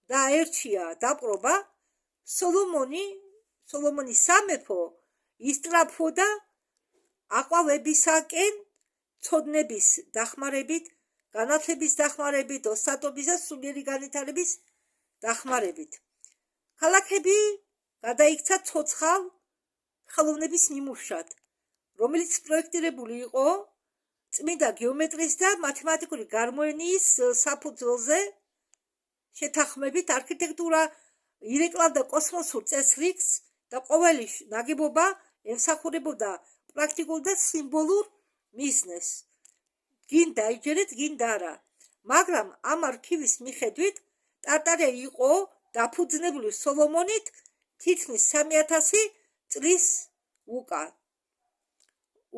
Speaker 1: და აერჩია დაპყრობა, სოლომონის სამეფო ისწრაფვოდა აყვავებისაკენ ცოდნების დახმარებით, განათლების დახმარებით, ოსტატობის და სულიერი განვითარების დახმარებით. ქალაქები გადაიქცა ცოცხალ ხელოვნების ნიმუშად, რომელიც პროექტირებული იყო წმინდა გეომეტრიის და მათემატიკური გარმონიის საფუძველზე შეთანხმებით. არქიტექტურა ირეკლავდა კოსმოსურ წესრიგს და ყოველი ნაგებობა ემსახურებოდა პრაქტიკულ და სიმბოლურ მიზნეს. გინდა იჯერეთ, გინდა არა. მაგრამ ამ არქივის მიხედვით ტარტარია იყო დაფუძნებული სოლომონით თითქმის 3000 წლის უკან.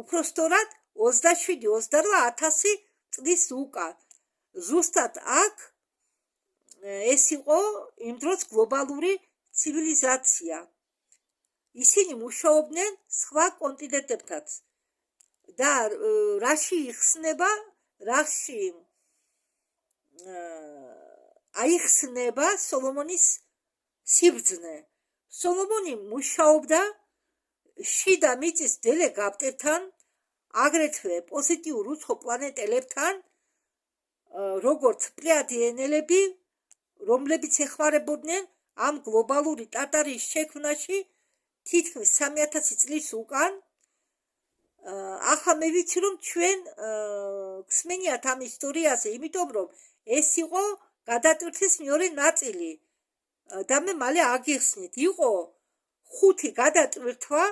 Speaker 1: უფრო სწორად 27-28,000 წლის უკან. ზუსტად აქ ეს იყო იმ დროს გლობალური ცივილიზაცია. ისინი მუშაობდნენ სხვა კონტინენტებთაც და რაში იხსნება, რაში აიხსნება სოლომონის სიბრძნე. სოლომონი მუშაობდა შიდა მიწის დელეგატებთან, აგრეთვე პოზიტიურ უცხო პლანეტელებთან, როგორც პლეადიანელები, რომლებიც ეხმარებოდნენ ამ გლობალური ტარტარიის შექმნაში თითქმის 3000 წლის უკან. ახლა მე ვიცი, რომ ჩვენ გსმენიათ ამ ისტორიაზე, იმიტომ რომ ეს იყო გადატვირთვის მეორე ნაწილი და მე მალე აგიხსნით. იყო 5 გადატვირთვა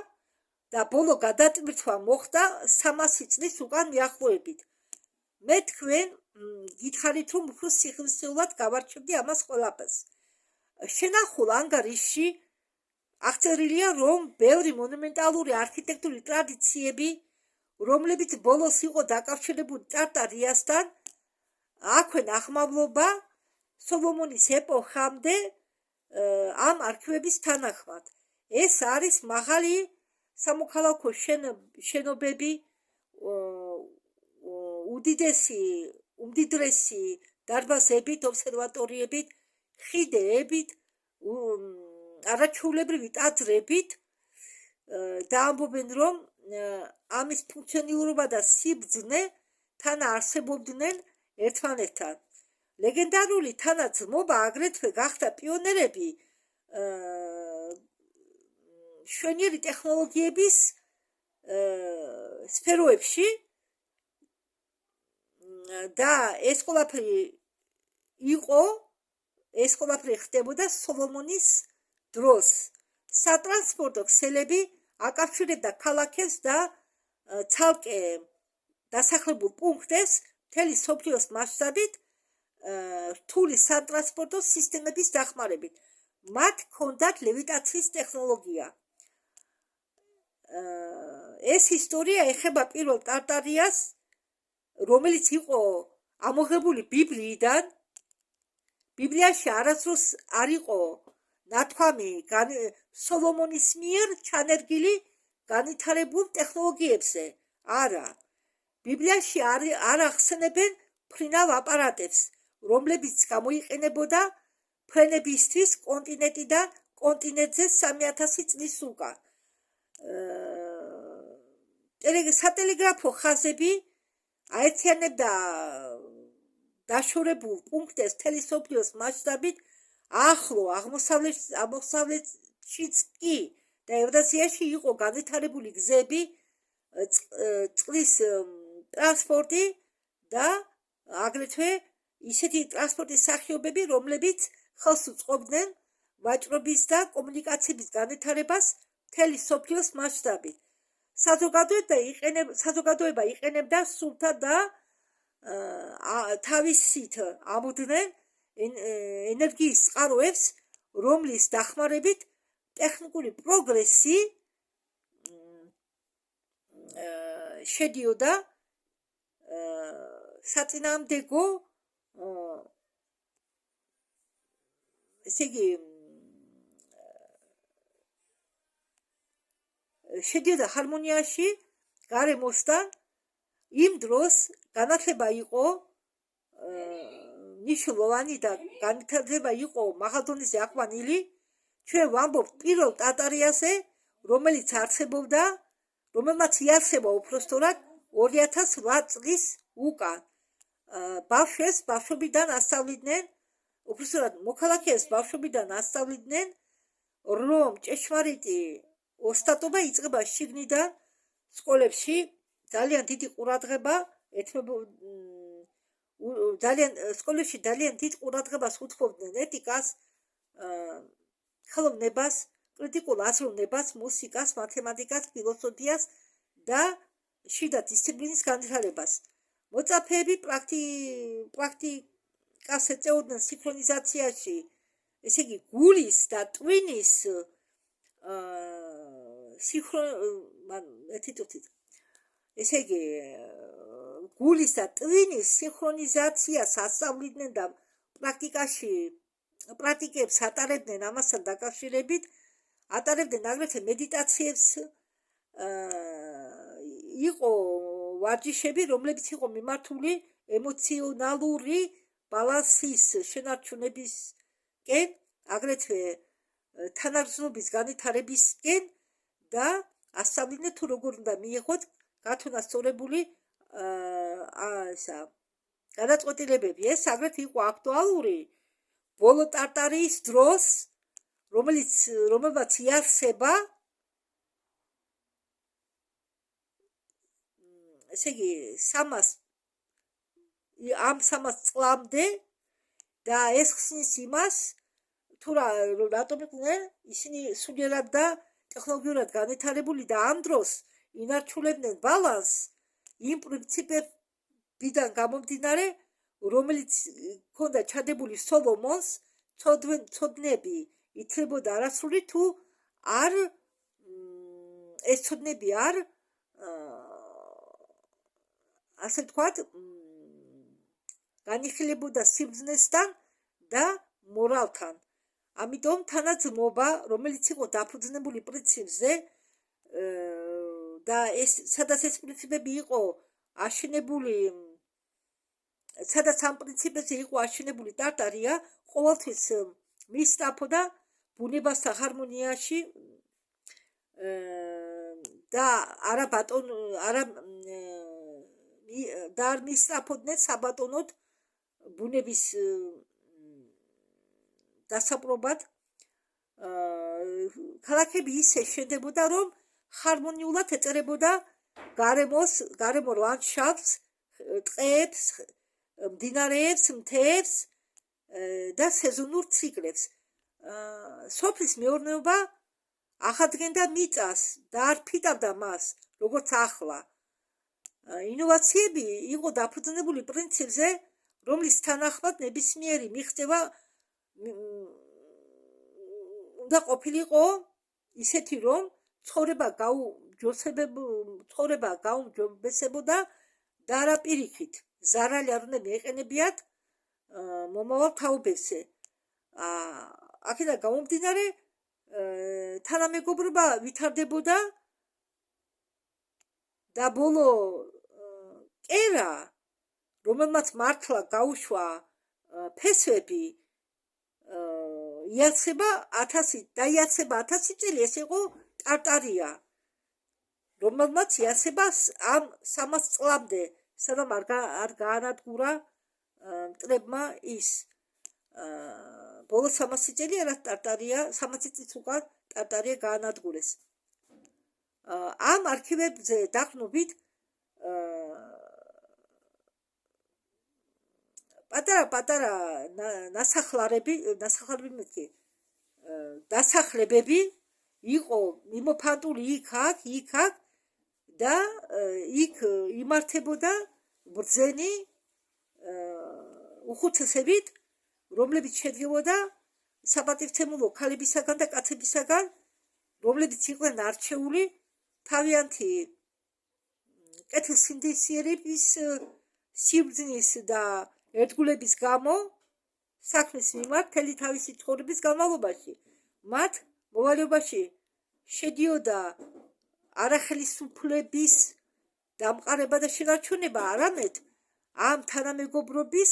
Speaker 1: და ბოლო გადატვირთვა მოხდა 300 წლის უკან მიახლოებით. მე თქვენ გითხარით, რომ უფრო სიხნისეულად გავარჩევდი ამას ყველაფერს. შენახულ ანგარიშში აღწერილია, რომ ბევრი მონუმენტალური არქიტექტურული ტრადიციები, რომლებიც ბოლოს იყო დაკავშირებული ტარტარიასთან, აქვე ნახმავლობა სოლომონის ეპოქამდე ამ არქივების თანახმად. ეს არის მაღალი სამოქალაქო შენობები, უმდიდრესი დარბაზებით, ობსერვატორიებით, ხიდებით, არაჩვეულებრივი ტაძრებით და ამბობენ, რომ ამის ფუნქციონირება და სიბრძნე თან არსებობდნენ ერთმანეთთან. ლეგენდარული თანაცმობა აგრეთვე გახდა პიონერები შვენიერი ტექნოლოგიების სფეროებში და ეს ყველაფერი ხდებოდა სოლომონის დროს. სატრანსპორტო ქსელები აკავშირებდა ქალაქებს და ცალკე დასახლებულ პუნქტებს მთელი მსოფლიოს მასშტაბით რთული სატრანსპორტო სისტემების დახმარებით. მათ ჰქონდათ ლევიტაციის ტექნოლოგია. ეს ისტორია ეხება პირველ ტარტარიას, რომელიც იყო ამოღებული ბიბლიიდან. ბიბლიაში არასდროს არ იყო ნათქვამი სოლომონის მიერ ჩანერგილი განვითარებულ ტექნოლოგიებზე. არა. ბიბლიაში არ ახსენებენ ფრინავ აპარატებს, რომლებიც გამოიყენებოდა ფრენებისთვის კონტინენტიდან კონტინენტზე 3000 წლის უკან. სატელეგრაფო ხაზები აერთიანებდა დაშორებულ პუნქტებს მთელი მსოფლიოს მასშტაბით, ახლო აღმოსავლეთშიც კი და ევრაზიაში იყო განვითარებული გზები, წყლის ტრანსპორტი და აგრეთვე ისეთი ტრანსპორტის სახეობები, რომლებიც ხელს უწყობდნენ ვაჭრობის და კომუნიკაციების განვითარებას მთელი მსოფლიოს მასშტაბით. საზოგადოება იყენებდა სულთა და თავისით ამოდნენ ენერგიის წყაროებს, რომლის დახმარებით ტექნიკური პროგრესი შედიოდა საწინააღმდეგო, ესე იგი შედიოდა ჰარმონიაში გარემოსთან. იმ დროს განათლება იყო მნიშვნელოვანი და განვითარება იყო მაღალ დონეზე აყვანილი. ჩვენ ვამბობთ პირველ ტარტარიაზე, რომელმაც იარსება უფრო სწორად 2008 წლის უკან. ბავშვებს ბავშვობიდან ასწავლიდნენ, უფრო სწორად მოქალაქეებს ბავშვობიდან ასწავლიდნენ, რომ ჭეშმარიტი ოსტატობა იწყება შიგნიდან. სკოლებში ძალიან დიდი ყურადღება სკოლებში ძალიან დიდ ყურადღებას უთმობდნენ ეთიკას, ხელოვნებას, კრიტიკულ აზროვნებას, მუსიკას, მათემატიკას, ფილოსოფიას და შიდა დისციპლინის განვითარებას. მოწაფეები პრაქტიკას ეწეოდნენ სინქრონიზაციაში, ესე იგი გულის და ტვინის ესე იგი გულის და ტვინის სინქრონიზაციას ასწავლიდნენ და პრაქტიკებს ატარებდნენ ამასთან დაკავშირებით, ატარებდნენ აგრეთვე მედიტაციებს, იყო ვარჯიშები, რომლებიც იყო მიმართული ემოციონალური ბალანსის შენარჩუნებისკენ, აგრეთვე თანაგრძნობის განვითარებისკენ და ასწავლიდნენ თუ როგორ უნდა მიიღოთ გათვალისწორებული გადაწყვეტილებები. ეს აგრეთვე იყო აქტუალური ბოლო ტარტარიის დროს, რომელმაც იარსება, ესე იგი 300 წლამდე და ეს ხსნის იმას, თუ რატომ იყვნენ ისინი სულიერად და ტექნოლოგიურად განვითარებული და ამ დროს ინარჩუნებდნენ ბალანსს იმ პრინციპებიდან გამომდინარე, რომელიც ჰქონდა ჩადებული სოლომონს, ცოდნები ითვლებოდა არასრული თუ არ ეს ცოდნები არ ასე ვთქვათ განიხილებოდა სიბრძნესთან და მორალთან. ამიტომ თანაძმობა, რომელიც იყო დაფუძნებული პრინციპზე და სადაც ეს პრინციპები იყო აშენებული, სადაც ამ პრინციპებზე იყო აშენებული ტარტარია, ყოველთვის მისწრაფოდა ბუნებასთან ჰარმონიაში და არ მისწრაფოდნენ საბატონოდ ბუნების დასაპრობად. ქალაქები ისე შენდებოდა, რომ ჰარმონიულად ეწერებოდა გარემო ლანდშაფტს, ტყეებს, მდინარეებს, მთებს და სეზონურ ციკლებს. სოფლის მეურნეობა ახადგენდა მიწას და არ ფიტავდა მას, როგორც ახლა. ინოვაციები იყო დაფუძნებული პრინციპზე, რომლის თანახმად ნებისმიერი მიღწევა უნდა ყოფილიყო ისეთი, რომ ცხოვრება გაუმჯობესებოდა და არა პირიქით. ზარალი არ უნდა მიეყენებიათ მომავალ თაობებზე. აქედან გამომდინარე, თანამეგობრობა ვითარდებოდა და ბოლო კერა, რომელმაც მართლა გაუშვა ფესვები, იაცება 1000 წელი. ეს იყო ტარტარია, რომელმაც იაცება ამ 300 წლამდე, სანამ არ გაანადგურა მტრებმა ის ბოლო 300 წელი არა ტარტარია, 300 წლის უკან ტარტარია გაანადგურეს. ამ არქივებზე დაყრდნობით პატარა დასახლებები იყო მიმოფანტული იქ და იქ იმართებოდა ბრძენი უხუცესებით, რომლებიც შედგებოდა საპატივცემულო ქალებისაგან და კაცებისაგან, რომლებიც იყვნენ არჩეული თავიანთი კეთილსინდისიერების, სიბრძნის და ერთგულების გამო საქმის მიმართ მთელი თავისი ცხოვრების განმავლობაში. მათ მოვალეობაში შედიოდა არახელისუფლების დამყარება და შენარჩუნება, არამედ ამ თანამეგობრობის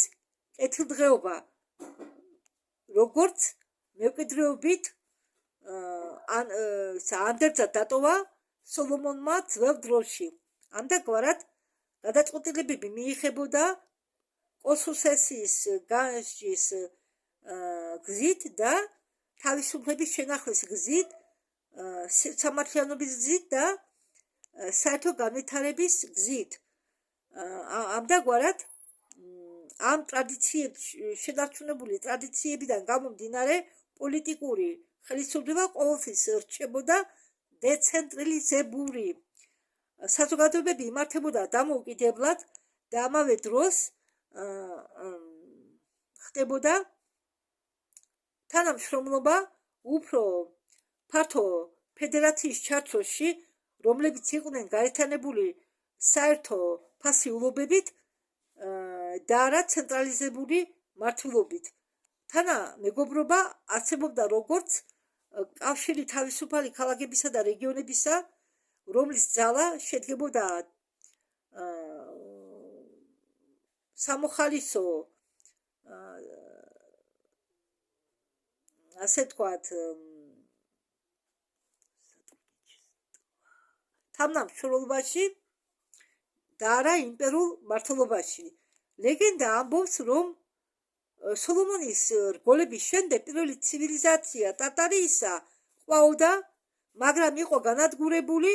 Speaker 1: კეთილდღეობა, როგორც მემკვიდრეობით ანდერძად დატოვა სოლომონმა ძველ დროში. ამდაგვარად გადაწყვეტილებები მიიღებოდა კონსულსესიის განსჯის გზით და თავისუფლების შენახვის გზით, სამართლიანობის გზით და საერთო განვითარების გზით. ამდაგვარად ამ შენარჩუნებული ტრადიციებიდან გამომდინარე, პოლიტიკური, ხელისუფლება ყოველთვის რჩებოდა დეცენტრალიზებული. საზოგადოებები იმართებოდა დამოუკიდებლად და ამავე დროს ხდებოდა თანამშრომლობა უფრო ფართო ფედერაციის ჩარჩოში, რომლებიც იყვნენ გაერთიანებული საერთო ფასიულობებით და არა ცენტრალიზებული მართულობით. თანამეგობრობა არსებობდა როგორც კავშირი თავისუფალი ქალაქებისა და რეგიონებისა, რომლის ძალა შედგებოდა სამოხალისო, ასე თქვათ, თანამშრომლობაში და არა იმპერულ მმართველობაში. ლეგენდა ამბობს, რომ სოლომონის რგოლების შემდეგ პირველი ცივილიზაცია ტატარიისა ყვაოდა, მაგრამ იყო განადგურებული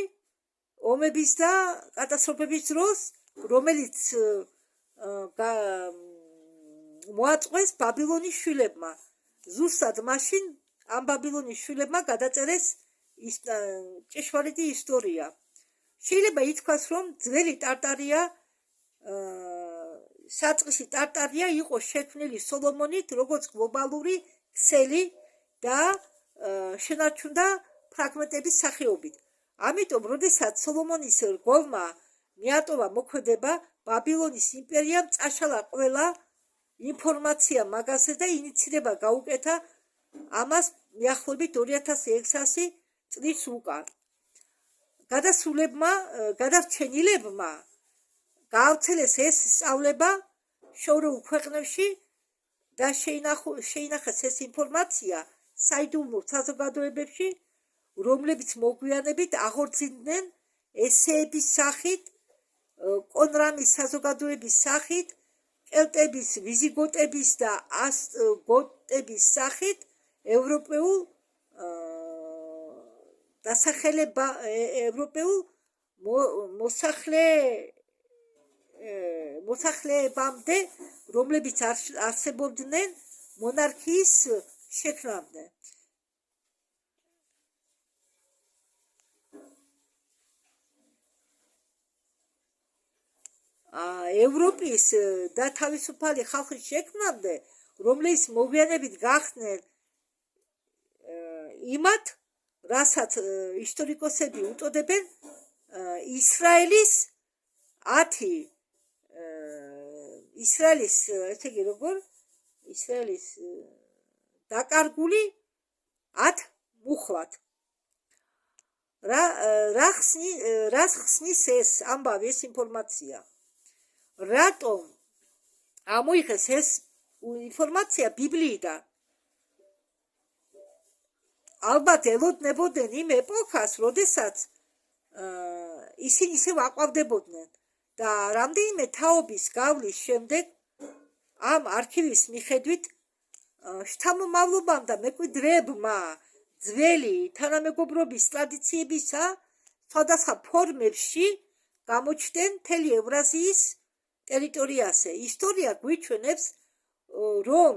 Speaker 1: ომების და კატასტროფების დროს, რომელიც მოაწყვეს ბაბილონის შვილებმა. ზუსტად მაშინ ამ ბაბილონის შვილებმა გადაწერეს ჭეშმარიტი ისტორია. შეიძლება ითქვას, რომ ძველი ტარტარია, საწყისი ტარტარია იყო შექმნილი სოლომონით როგორც გლობალური ქსელი და შენარჩუნდა ფრაგმენტების სახეობით. ამიტომ, როდესაც სოლომონის რგოლმა მიატოვა მოქმედება, ბაბილონის იმპერიამ წაშალა ყველა ინფორმაცია მაგაზე და ინიცირება გაუკეთა ამას მიახლოებით 2600 წლის უკან. გადარჩენილებმა გაავრცელეს ეს სწავლება შორეულ ქვეყნებში და შეინახეს ეს ინფორმაცია საიდუმლო საზოგადოებებში, რომლებიც მოგვიანებით აღორძინდნენ ესეების სახით, კონრამის საზოგადოების სახით, კელტების, ვიზიგოტების და ასტგოტების სახით ევროპეულ მოსახლეებამდე, რომლებიც არსებობდნენ მონარქიის შექმნამდე. ევროპის და თავისუფალი ხალხის შექმნამდე, რომლის მოგვიანებით გახდნენ იმათ, რასაც ისტორიკოსები უწოდებენ ისრაელის 10 ისრაელის, ესე იგი როგორ ისრაელის დაკარგული 10 მუხლად. რას ხსნის ეს ამბავი, ეს ინფორმაცია? რატომ ამოიღეს ეს ინფორმაცია ბიბლიიდან? ალბათ ელოდნებოდნენ იმ ეპოქას, როდესაც ისინი ისევ აყვავდებოდნენ და რამდენიმე თაობის გავლის შემდეგ ამ არქივის მიხედვით შთამომავლობამ და მემკვიდრეებმა ძველი თანამეგობრობის ტრადიციებისა სხვადასხვა ფორმებში გამოჩნდნენ მთელი ევრაზიის ტერიტორიაზე. ისტორია გვიჩვენებს, რომ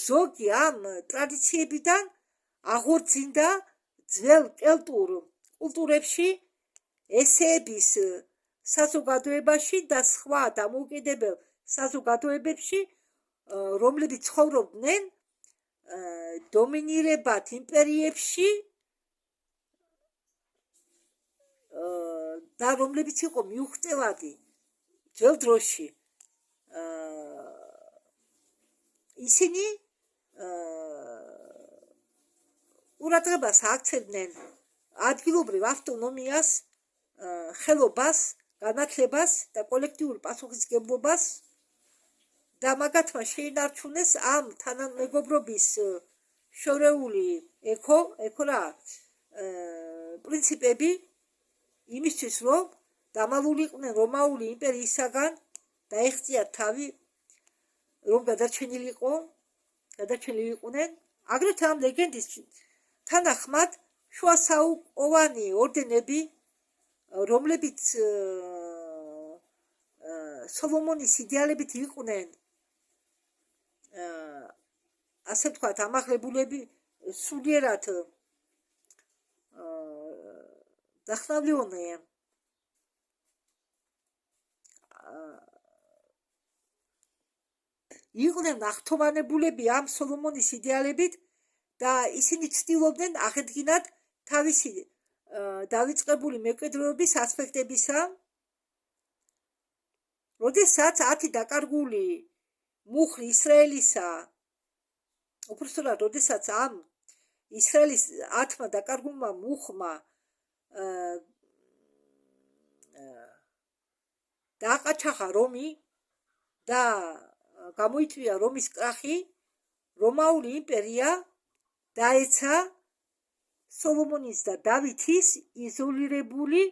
Speaker 1: ზოგი ამ ტრადიციებიდან აღორძინდა ძველ კელტურ კულტურებში, ესეების საზოგადოებაში და სხვა დამოუკიდებელ საზოგადოებებში, რომლებიც ცხოვრობდნენ დომინირებად იმპერიებში და რომლებიც იყო მიუღწევადი ძველ დროში. ისინი ყურადღებას აქცევდნენ ადგილობრივ ავტონომიას, ხელობას, განათლებას და კოლექტიურ პასუხისმგებლობას და მაგათმა შეინარჩუნეს ამ თანამეგობრობის შორეული პრინციპები იმისთვის, რომ დამალულიყვნენ რომაული იმპერიისაგან და ეხწიათ თავი, რომ გადარჩენილიყვნენ. აგრეთვე ამ ლეგენდის თანახმად შუასაუკოვანი ორდენები, რომლებიც სოლომონის იდეალებით იყვნენ, ასე ვთქვათ, ამაღლებულები, სულიერად დახნავლიონე იყვნენ ახთოვანებულები ამ სოლომონის იდეალებით და ისინი ცდილობდნენ აღედგინათ თავისი დავიწყებული მემკვიდრეობის ასპექტებისა. როდესაც 10 დაკარგული მუხლი ისრაელისა, უпростоრად, როდესაც ამ ისრაელის 10 დაკარგულმა მუხლმა დააყაჩაღა რომი და გამოიწვია რომის კრახი, რომაული იმპერია დაეცა სოლომონის და დავითის იზოლირებული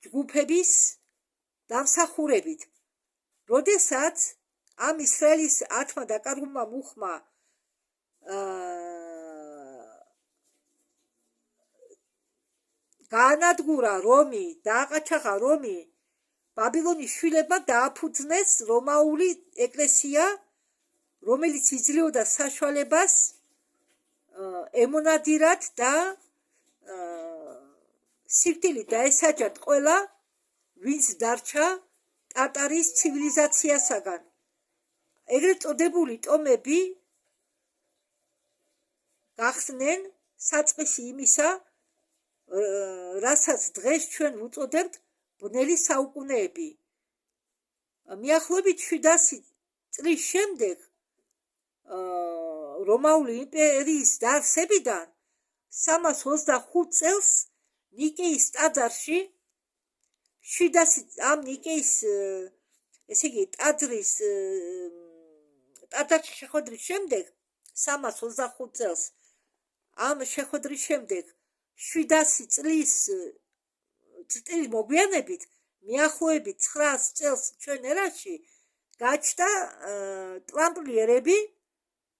Speaker 1: ჯგუფების დამსახურებით. როდესაც ამ ისრაელის 10 დაკარგულმა მუხლმა გაანადგურა რომი, დააყაჩაღა რომი, ბაბილონის შვილებმა დააფუძნეს რომაული ეკლესია, რომელიც იძლეოდა საშუალებას ემონადირათ და სიკვდილით დაესაჯათ ყველა, ვინც დარჩა ტარტარის ცივილიზაციასაგან. ეგრეთ წოდებული ტომები გახსნენ საწყისი იმისა, რასაც დღეს ჩვენ ვუწოდებთ ბნელი საუკუნეები. მიახლოებით 700 წლის შემდეგ რომაული იმპერიის დაარსებიდან 325 წელს ნიკეის ტაძარში 700 ამ ნიკეის ესე იგი ტაძრის ტაძარში შეხვედრის შემდეგ 325 წელს ამ შეხვედრის შემდეგ 700 წლის მოგვიანებით მიახლოებით 900 წელს ჩვენ ერაში გაჩნდა ტამპლიერები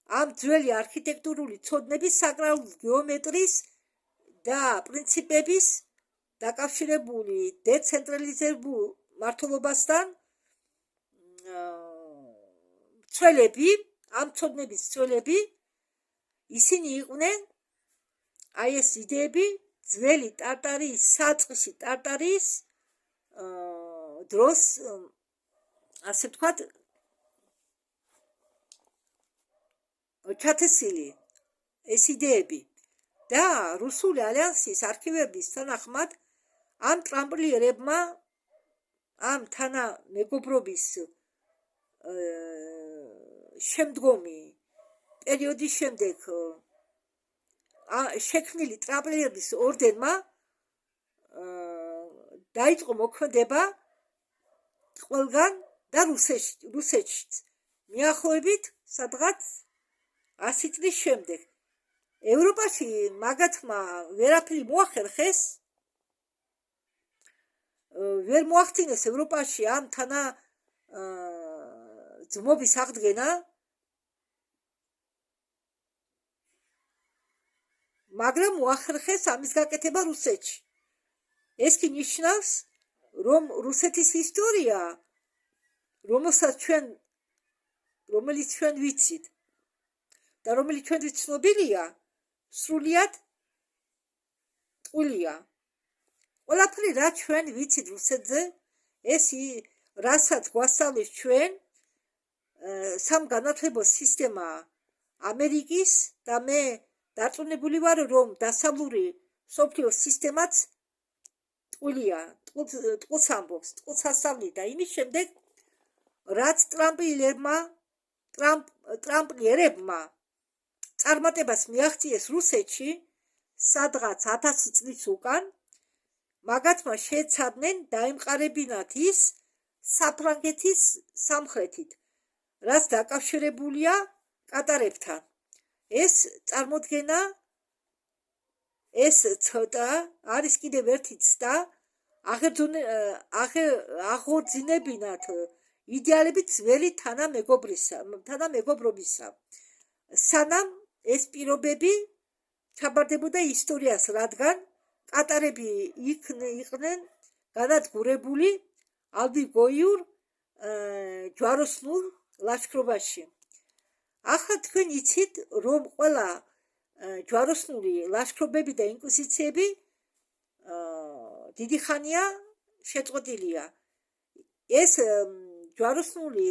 Speaker 1: ამ ძველი არქიტექტურული ცოდნების საკრალური გეომეტრიის და პრინციპების დაკავშირებული დეცენტრალიზებულ მართლობასთან ცვლილები, ამ ცოდნების ცვლილები, ისინი იყვნენ აი ეს იდეები ძველი ტარტარიის, საწყისი ტარტარიის დროს, ასე ვთქვათ, ჩათესილი ეს იდეები და რუსული ალიანსის არქივების თანახმად ამ ტამპლიერებმა ამ თანამეგობრობის შემდგომი პერიოდის შემდეგ შექმნილი ტამპლიერების ორდენმა დაიწყო მოქმედება ყველგან და რუსეთშიც მიახლოებით სადღაც 100 წლის შემდეგ. ევროპაში მაგათმა ვერაფერი მოახერხეს, ვერ მოახდინეს ევროპაში ამ თანაძმობის აღდგენა, მაგრამ მოახერხეს ამის გაკეთება რუსეთში. ეს კი ნიშნავს, რომ რუსეთის ისტორია, რომელიც ჩვენ ვიცით და რომელიც ჩვენთვის ცნობილია, სრულიად ტყუილია. ყველაფერი, რაც ჩვენ ვიცით რუსეთზე, ეს რასაც გვასწავლის ჩვენ სამგანათლებლო სისტემა ამერიკის და მე დარწმუნებული ვარ, რომ დასავლური მსოფლიოს სისტემაც ტყუილია, ტყუს ამბობს, ტყუს ასწავლიდა. იმის შემდეგ, რაც ტამპლიერებმა წარმატებას მიაღწიეს რუსეთში, სადღაც 1000 წლის უკან, მაგათმა შეეცადნენ დაემყარებინათ ის საფრანგეთის სამხრეთით, რაც დაკავშირებულია კატარებთან. ეს წარმოდგენა, ეს ცოტა არის კიდევ ერთი ცდა აღორძინებინათ იდეალებით ძველი თანამეგობრობისა. სანამ ეს პირობები ჩაბარდებოდა ისტორიას, რადგან კატარები იყვნენ განადგურებული ალბიგოიურ ჯვაროსნულ ლაშქრობაში. ახლა თქვენ იცით, რომ ყველა ჯვაროსნული ლაშქრობები და ინკვიზიციები დიდი ხანია შეწყვეტილია. ეს ჯვაროსნული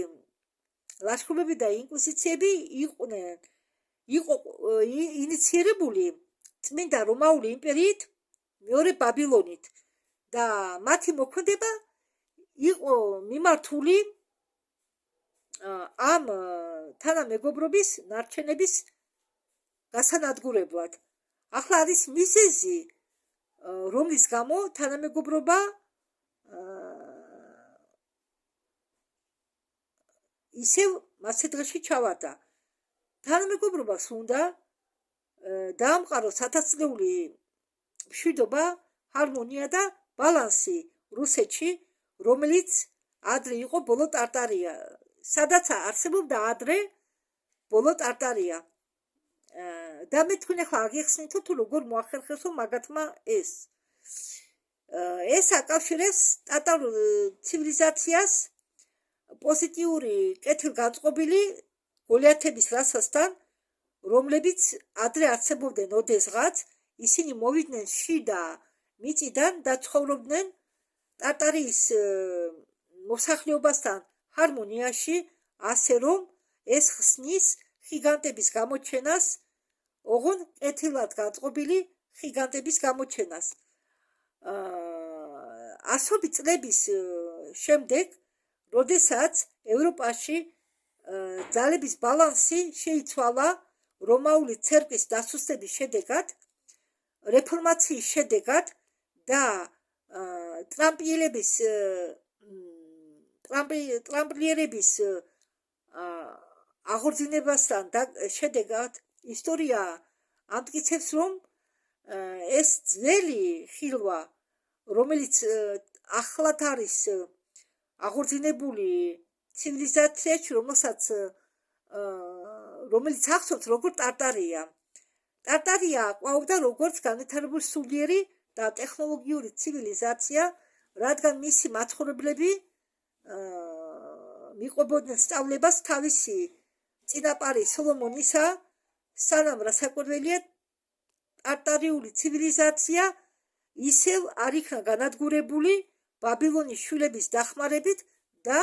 Speaker 1: ლაშქრობები და ინკვიზიციები იყო ინიცირებული წმინდა რომაული იმპერიით, მეორე ბაბილონით და მათი მოქმედება იყო მიმართული ამ თანამეგობრობის ნარჩენების გასანადგურებლად. ახლა არის მიზეზი, რომლის გამო თანამეგობრობა ისევ მასე დღეში ჩავარდა. თანამეგობრობას უნდა დაამყაროს ათასწლეული მშვიდობა, ჰარმონია და ბალანსი რუსეთში, რომელიც ადრე იყო ბოლო ტარტარია, სადაც არსებობდა ადრე ბოლო ტარტარია. და მე თქვენ ახლა აგიხსნითო თუ როგორ მოახერხესო მაგათმა ეს. ეს აკავშირებს ტატარ ცივილიზაციას პოზიტიური კეთილგანწყობილი გოლიათების რასასთან, რომლებიც ადრე არსებობდნენ ოდესღაც, ისინი მოვიდნენ შიდა მიწიდან და ცხოვრობდნენ ტარტარიის მოსახლეობასთან ჰარმონიაში, ასე რომ ეს ხსნის ხიგანტების გამოჩენას, ოღონ კეთილად განწყობილი ხიგანტების გამოჩენას. ასობით წლების შემდეგ, როდესაც ევროპაში ძალების ბალანსი შეიცვალა რომაული ცერკვის დასუსტების შედეგად, რეფორმაციის შედეგად და ტრამპლიერების აღორძინებასთან შედეგად ისტორია ამტკიცებს, რომ ეს ძველი ხილვა, რომელიც ახლად არის აღორძინებული ცივილიზაციაში, რომელიც ახსოვს როგორ ტარტარია. ტარტარია ყვაოდა როგორც განვითარებული სულიერი და ტექნოლოგიური ცივილიზაცია, რადგან მისი მაცხოვრებლები მიყვებოდნენ სწავლებას თავისი წინაპარი სოლომონისა, სანამ რასაკვირველია ტარტარიული ცივილიზაცია ისევ არ იქნა განადგურებული ბაბილონის შვილების დახმარებით და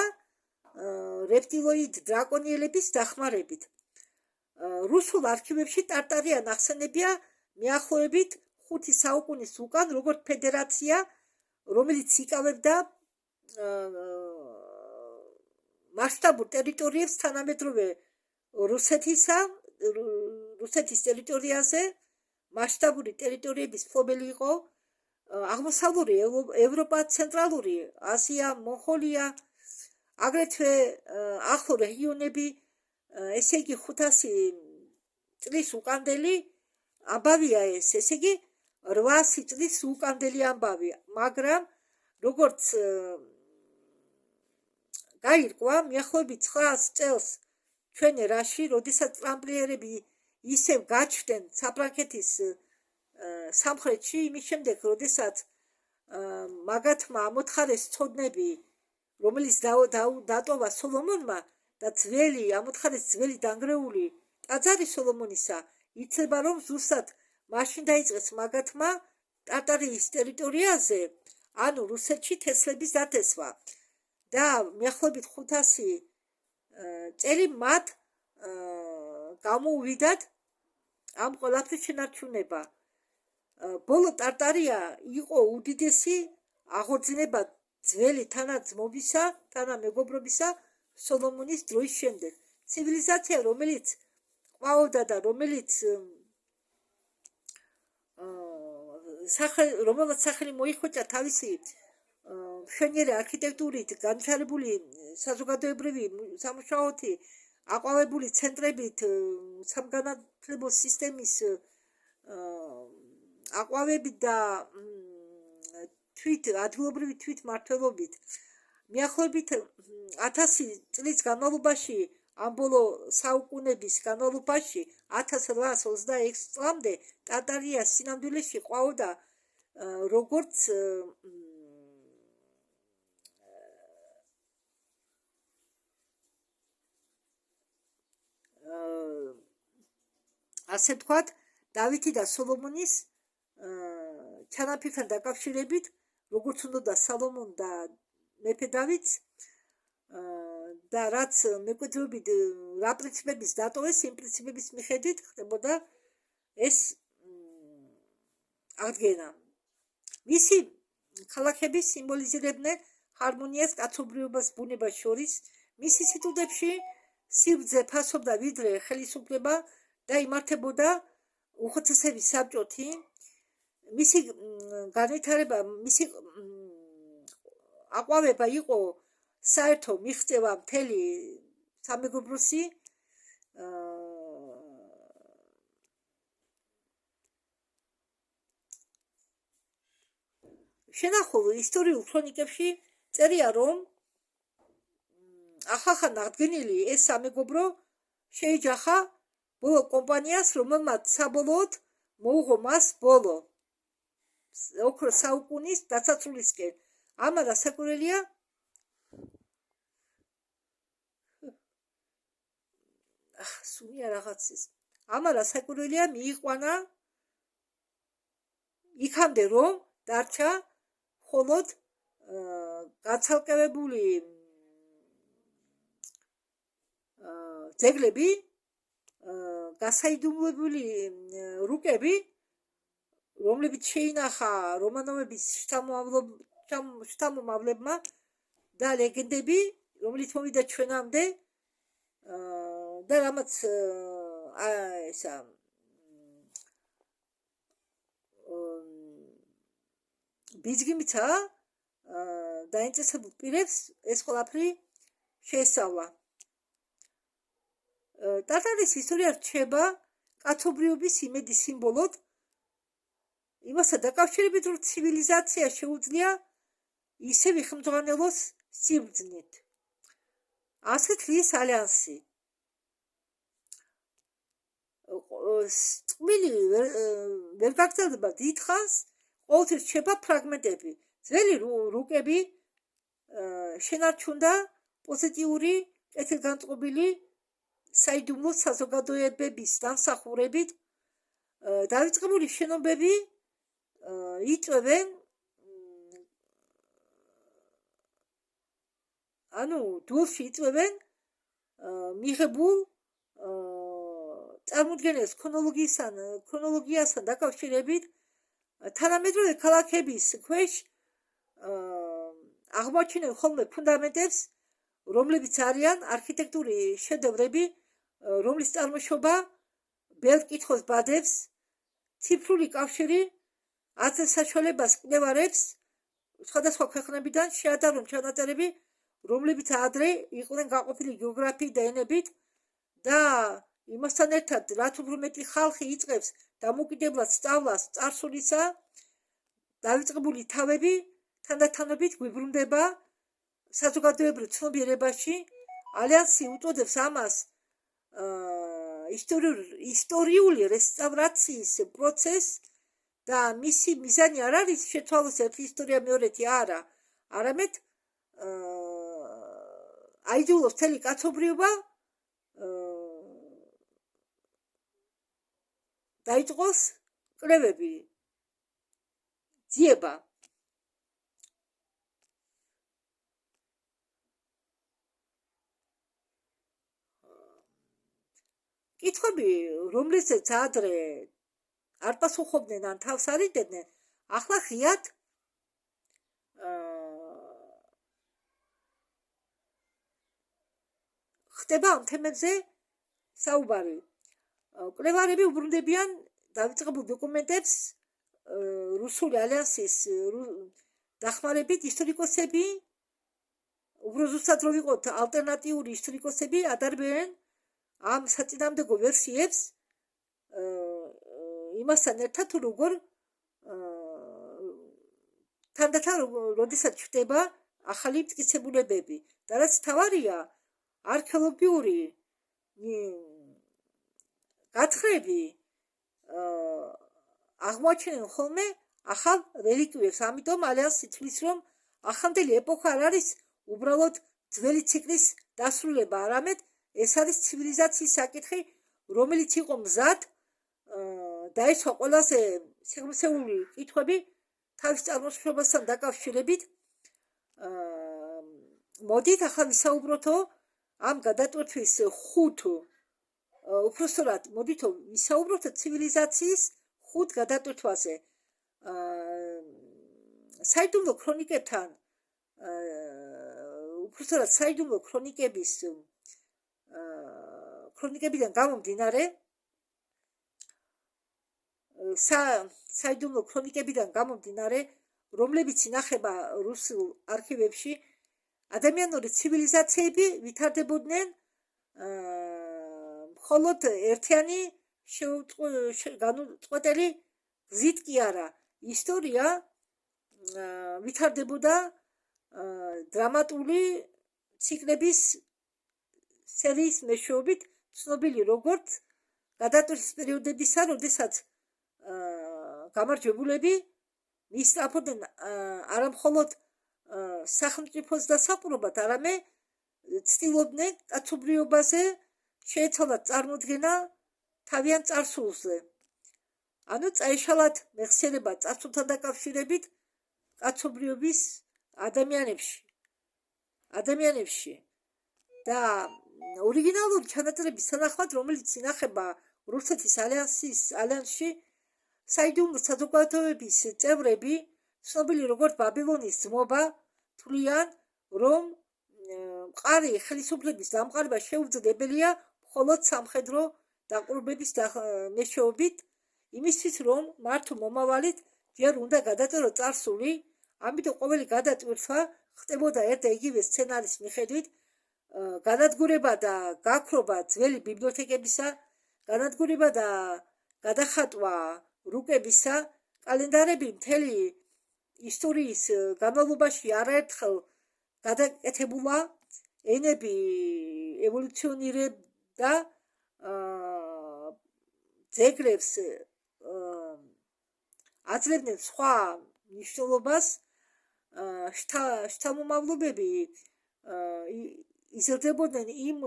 Speaker 1: რეპტილოიდ დრაკონიელების დახმარებით. რუსულ არქივებში ტარტარია ნახსენებია მიახლოებით 5 საუკუნის უკან, როგორც ფედერაცია, რომელიც იკავებდა მასშტაბურ ტერიტორიებს თანამედროვე რუსეთის ტერიტორიაზე. მასშტაბური ტერიტორიების მფლობელი იყო აღმოსავლური ევროპა, ცენტრალური აზია, მონღოლია, აგრეთვე ახლო რეგიონები, ესე იგი 500 წლის უკანდელი ამბავია ეს, ესე იგი 800 წლის უკანდელი ამბავი, მაგრამ როგორც გაირკვა, მიახლოებით 900 წელს ჩვენ ერაში, როდესაც ტრამპლიერები ისევ გაჩნდნენ საფრანგეთის სამხრეთში, იმის შემდეგ, როდესაც მაგათმა ამოთხარეს ცოდნები, რომელიც დატოვა სოლომონმა და ამოთხარეს ძველი დანგრეული ტაძარი სოლომონისა, იცება, რომ ზუსტად მაშინ დაიწყეს მაგათმა ტარტარიის ტერიტორიაზე, ანუ რუსეთში თესლების დათესვა და მიახლოებით 500 წელი მათ გამოუვიდათ ამ ყველაფრის შენარჩუნება. ბოლო ტარტარია იყო უდიდესი აღორძინება ძველი თანამეგობრობისა სოლომონის დროის შემდეგ. ცივილიზაცია, რომელიც ყვაოდა და რომელიც რომელსაც სახელი მოიხოჭა თავისი მშვენიერი არქიტექტურით, განვითარებული საზოგადოებრივი სამუშაოთი, აყვავებული ცენტრებით, სამგანათლებო სისტემის აყვავებით და ადგილობრივი თვითმმართველობით, მიახლოებით 1000 წლის განმავლობაში, ამ ბოლო საუკუნების განმავლობაში, 1826 წლამდე ტარტარია სინამდვილეში ყვაოდა როგორც ასე ვთქვათ, დავითი და სოლომონის ჩანაფიქრთან დაკავშირებით, როგორც უნდა სალომონ და მეფე დავითს და რაც მემკვიდრეობით რა პრინციპების დატოვეს, იმ პრინციპების მიხედვით ხდებოდა ეს აღდგენა. მისი ქალაქები სიმბოლიზირებდნენ ჰარმონიას, კაცობრიობას ბუნებას შორის. მისი სიტუდებში სიბრძე ფასობდა ვიდრე ხელისუფლება და იმართებოდა უხუცესების საბჭოთი. მისი განვითარება, მისი აყვავება იყო საერთო მიღწევა მთელი სამეგობროსი. შენახულ ისტორიულ ქრონიკებში წერია, რომ ახალ აღდგენილი ეს სამეგობრო შეიჯახა ბოლო კომპანიას, რომელმაც საბოლოოდ მოუღო მას ბოლო ოქროს საუკუნის დასასრულისკენ. ამან რასაკვირველია, სუნია რაღაცის. ამან რასაკვირველია მიიყვანა იქამდე, რომ დარჩა მხოლოდ გაცალკევებული ძეგლები, გასაიდუმლოებული რუკები, რომლებიც შეინახა რომანოვების შთამომავლებმა და ლეგენდები, რომელიც მოვიდა ჩვენამდე და რამაც ესა ბიძგიმცა დაინტერესებულ პირებს ეს ყველაფერი შეესწავლა. ტარტარის ისტორია რჩება კაცობრიობის იმედის სიმბოლოდ, იმასთან დაკავშირებით, რომ ცივილიზაცია შეუძლია ისევ იხმძღვანელოს სიბრძნით. ასე თვლის ალიანსი. წყვილი ვერ გაგრძელდება დიდხანს, ყოველთვის რჩება ფრაგმენტები. ძველი რუკები შენარჩუნდა პოზიტიური, კეთილგანწყობილი საიდუმლო საზოგადოებების დამსახურებით. დავიწყებული შენობები იწვევენ, დულში იწვევენ მიღებულ წარმოდგენილ ქრონოლოგიასთან დაკავშირებით. თანამედროვე ქალაქების ქვეშ აღმოაჩინენ ხოლმე ფუნდამენტებს, რომლებიც არიან არქიტექტურის შედევრები, რომლის წარმოშობა ბევრ კითხვას ბადებს. ციფრული კავშირი აწევს საშუალებას კვლევარებს სხვადასხვა ქვეყნებიდან შეადარონ ჩანაწერები, რომლებიც ადრე იყვნენ გაყოფილი გეოგრაფიით და ენებით და იმასთან ერთად, რაც უფრო მეტი ხალხი იწყებს დამოუკიდებლად სწავლას წარსულისა, დავიწყებული თავები თანდათანობით გვიბრუნდება საზოგადოებრივ ცნობიერებაში. ალიანსი უწოდებს ამას ისტორიული რესტავრაციის პროცესს და მისი მიზანი არ არის შეცვალოს ერთი ისტორია მეორეთი არა, არამედ აიძულოს მთელი კაცობრიობა დაიწყოს კვლევები, ძიება. კითხვები, რომლითაც ადრე არ პასუხობდნენ ან თავს არ იდებდნენ, ახლა ღიად ხდება ამ თემებზე საუბარი. კვლევარები უბრუნდებიან დავიწყებულ დოკუმენტებს რუსული ალიანსის დახმარებით. ისტორიკოსები, უფრო ზუსტად რო ვიყოთ, ალტერნატიული ისტორიკოსები ადარებენ ამ საწინააღმდეგო ვერსიებს იმასთან ერთად, როგორ თანდათან როდესაც ჩნდება ახალი მტკიცებულებები და რაც თავარია, არქეოლოგიური გათხრები აღმოაჩენენ ხოლმე ახალ რელიკვიებს. ამიტომ ალიანსი თვლის, რომ ახალდელი ეპოქა არ არის უბრალოდ ძველი ციკლის დასრულება, არამედ ეს არის ცივილიზაციის საკითხი, რომელიც იყო მზად დაისვა ყველაზე სიღრმისეული კითხვები თავის წარმოშობასთან დაკავშირებით. მოდით ახლა ვისაუბროთო ამ გადატვირთვის 5 უпростоრად მოდითო ვისაუბროთ ცივილიზაციის 5 გადატვირთვაზე. საიდუმლო ქრონიკებთან უпростоრად საიდუმლო ქრონიკებიდან გამომდინარე საიდუმლო ქრონიკებიდან გამომდინარე, რომლებიც ინახება რუსულ არქივებში, ადამიანური ცივილიზაციები ვითარდებოდნენ მხოლოდ ერთიანი განუწყვეტელი გზით კი არა. ისტორია ვითარდებოდა დრამატული ციკლების სერიის მეშვეობით, ცნობილი როგორც გადატვირთვის პერიოდებისა, როდესაც გამარჯვებულები მისწრაფოდნენ არა მხოლოდ სახელმწიფოს დასაყრობად, არამედ ცდილობდნენ კაცობრიობაზე შეეცვალათ წარმოდგენა თავიანთ წარსულზე. ანუ წაეშალათ მეხსიერება წარსულთან დაკავშირებით კაცობრიობის ადამიანებში და ორიგინალური ჩანაწერების თანახმად, რომელიც ინახება რუსეთის ალიანსში, საიდუმლო საზოგადოების წევრები, ცნობილი როგორც ბაბილონის ძმობა, თვლიან, რომ მყარი ხელისუფლების დამყარება შეუძლებელია მხოლოდ სამხედრო დაყრდნობის მეშვეობით, იმისთვის, რომ მართო მომავალით ჯერ უნდა გადაწეროს წარსული, ამიტომ ყოველი გადატვირთვა ხდებოდა ერთ და იგივე სცენარის მიხედვით, განადგურება და გაქრობა ძველი ბიბლიოთეკებისა, განადგურება და გადახატვა რუკებისა, კალენდარები მთელი ისტორიის განმავლობაში არაერთხელ გადაკეთებულა, ენები ევოლუციონირებდა, ძეგლებს აძლევდნენ სხვა მნიშვნელობას, შთამომავლობები იზრდებოდნენ იმ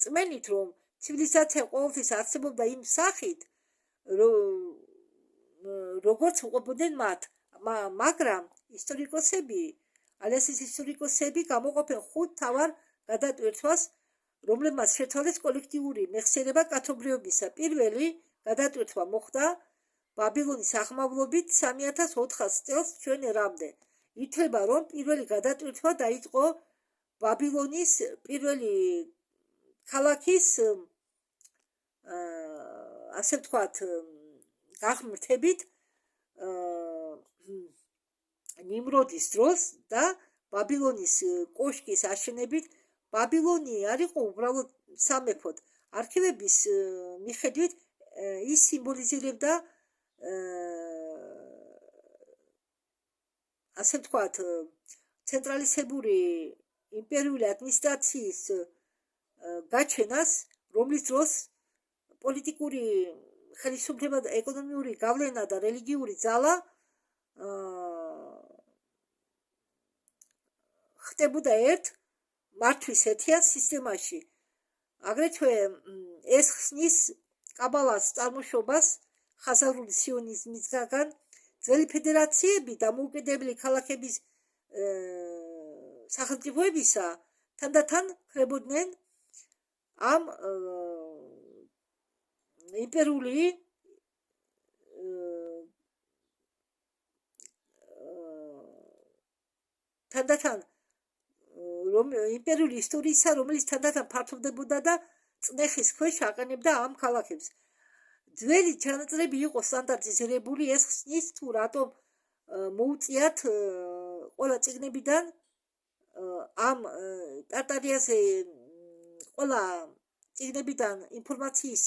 Speaker 1: წმენით, რომ ცივილიზაცია ყოველთვის არსებობდა იმ სახით, როგორც უყოფოდნენ მათ, მაგრამ ალიანსის ისტორიკოსები გამოყოფენ 5 მთავარ გადატვირთვას, რომლებმაც შეცვალეს კოლექტიური მეხსიერება კაცობრიობისა. პირველი გადატვირთვა მოხდა ბაბილონის აღმავლობით 3400 წელს ჩვენ ერამდე. ითვლება, რომ პირველი გადატვირთვა დაიწყო ბაბილონის პირველი ქალაქის ასე ვთქვათ გაღმრთებით ნიმროდის დროს და ბაბილონის კოშკის აშენებით. ბაბილონი არ იყო უბრალოდ სამეფოდ. არქივების მიხედვით ის სიმბოლიზირებდა ასე ვთქვათ ცენტრალიზებული იმპერიული ადმინისტრაციის გაჩენას, რომლის დროს პოლიტიკური ხელისუფლება და ეკონომიური გავლენა და რელიგიური ძალა ხდებოდა ერთ მართვის ერთიან სისტემაში. აგრეთვე ეს ხსნის კაბალას წარმოშობას ხაზარული სიონიზმისგან. ძველი ფედერაციები დამოუკიდებელი ქალაქების სახელმწიფოებისა თანდათან ხდებოდნენ ამ იმპერიული თანდათან იმპერიული ისტორიისა, რომელიც თანდათან ფართოვდებოდა და წნეხის ქვეშ აყენებდა ამ ქალაქებს. ძველი ჩანაწერები იყო სტანდარტიზირებული, ეს ხსნის თუ რატომ მოუწიათ ყველა წიგნებიდან ამ ტარტარიაზე ყველა წიგნებიდან ინფორმაციის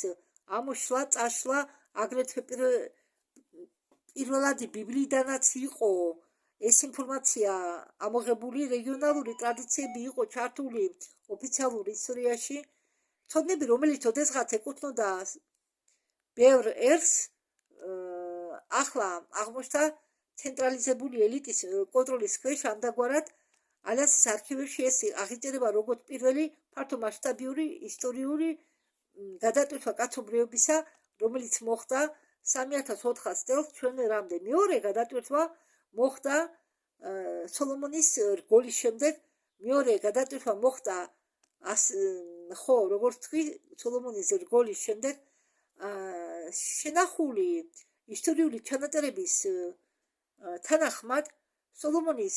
Speaker 1: ამოშლა, წაშლა, აგრეთვე პირველადი ბიბლიიდანაც იყო ეს ინფორმაცია ამოღებული, რეგიონალური ტრადიციები იყო ჩართული ოფიციალურ ისტორიაში. ცოდნები, რომელიც ოდესღაც ეკუთვნოდა ბევრ ერს, ახლა აღმოჩნდა ცენტრალიზებული ელიტის კონტროლის ქვეშ. ამდაგვარად ალიანსის არქივებში ეს აღიწერება როგორც პირველი ფართომასშტაბიური ისტორიული გადატვირთვა კაცობრიობისა, რომელიც მოხდა 3400 წელს ჩვენამდე. მეორე გადატვირთვა მოხდა სოლომონის რგოლის შემდეგ. მეორე გადატვირთვა მოხდა ხო, როგორც თქვი, სოლომონის რგოლის შემდეგ. შენახული ისტორიული ჩანაწერების თანახმად სოლომონის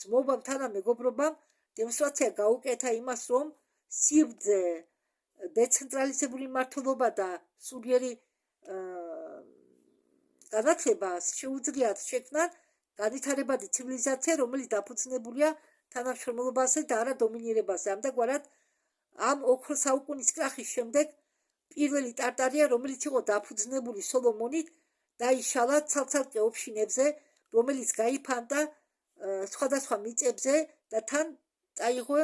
Speaker 1: ძმობამ თანამეგობრობამ დემონსტრაცია გაუკეთა იმას, რომ სიბრძე, დეცენტრალიზებული მმართველობა და სულიერი განათლება შეუძლიათ შექმნან განვითარებადი ცივილიზაცია, რომელიც დაფუძნებულია თანამშრომლობაზე და არა დომინირებაზე. ამგვარად, ამ ოქროს საუკუნის კრახის შემდეგ პირველი ტარტარია, რომელიც იყო დაფუძნებული სოლომონით, დაიშალა ცალ-ცალკე ოფშინებზე, რომელიც გაიფანტა სხვადასხვა მიწებზე და თან წაიღო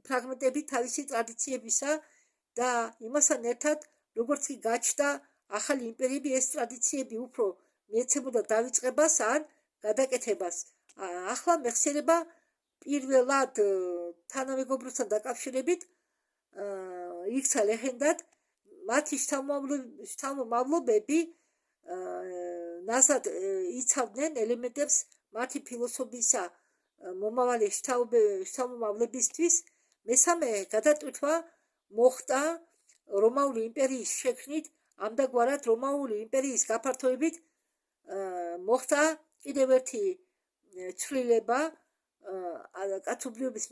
Speaker 1: ფრაგმენტები თავისი ტრადიციებისა და იმასთან ერთად, როგორც კი გაჩნდა ახალი იმპერიები, ეს ტრადიციები უფრო მიეცემოდა დავიწყებას ან გადაკეთებას. ახლა მეხსიერება პირველად თანამეგობრებთან დაკავშირებით იქცა ლეგენდად, მათი შთამომავლობები ნაზად იცავდნენ ელემენტებს მათი ფილოსოფიისა მომავალი შთამომავლებისთვის. მესამე გადატვირთვა მოხდა რომაული იმპერიის შექმნით. ამგვარად, რომაული იმპერიის გაფართოებით მოხდა კიდევ ერთი ცვლილება კაცობრიობის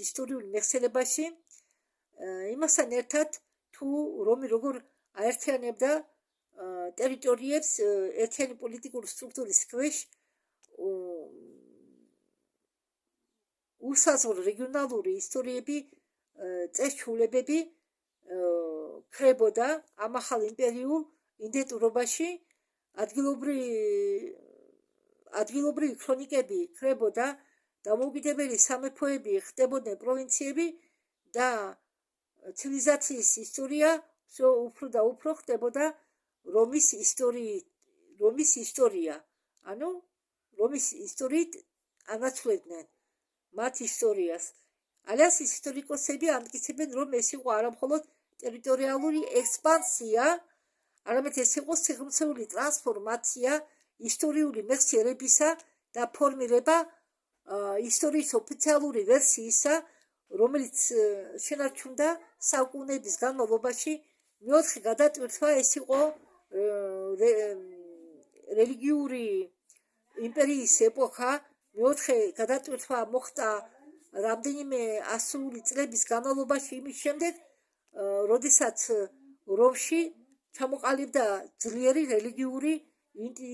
Speaker 1: ისტორიული მეხსიერებაში. იმასთან ერთად, თუ რომი როგორ აერთიანებდა ტერიტორიებს ერთიანი პოლიტიკური სტრუქტურის ქვეშ, უსაზღვრო რეგიონალური ისტორიები, წესჩვეულებები ქრებოდა ამ ახალ იმპერიულ იდენტურობაში. ადგილობრივი ქრონიკები ქრებოდა, დამოუკიდებელი სამეფოები ხდებოდნენ პროვინციები და ცივილიზაციის ისტორია უფრო და უფრო ხდებოდა რომის ისტორია. ანუ რომის ისტორიით ანაცვლებდნენ მათ ისტორიას. ალიანსის ისტორიკოსები ამტკიცებენ, რომ ეს იყო არა მხოლოდ ტერიტორიალური ექსპანსია, არამედ ეს იყო სიღრმისეული ტრანსფორმაცია ისტორიული მეხსიერებისა და ფორმირება ისტორიის ოფიციალური ვერსიისა, რომელიც შენარჩუნდა საუკუნეების განმავლობაში. მეოთხე გადატვირთვა ეს იყო რელიგიური იმპერიის ეპოქა. მეოთხე გადატვირთვა მოხდა რამდენიმე ასეული წლების განმავლობაში იმის შემდეგ, როდესაც რომში ჩამოყალიბდა ძლიერი რელიგიური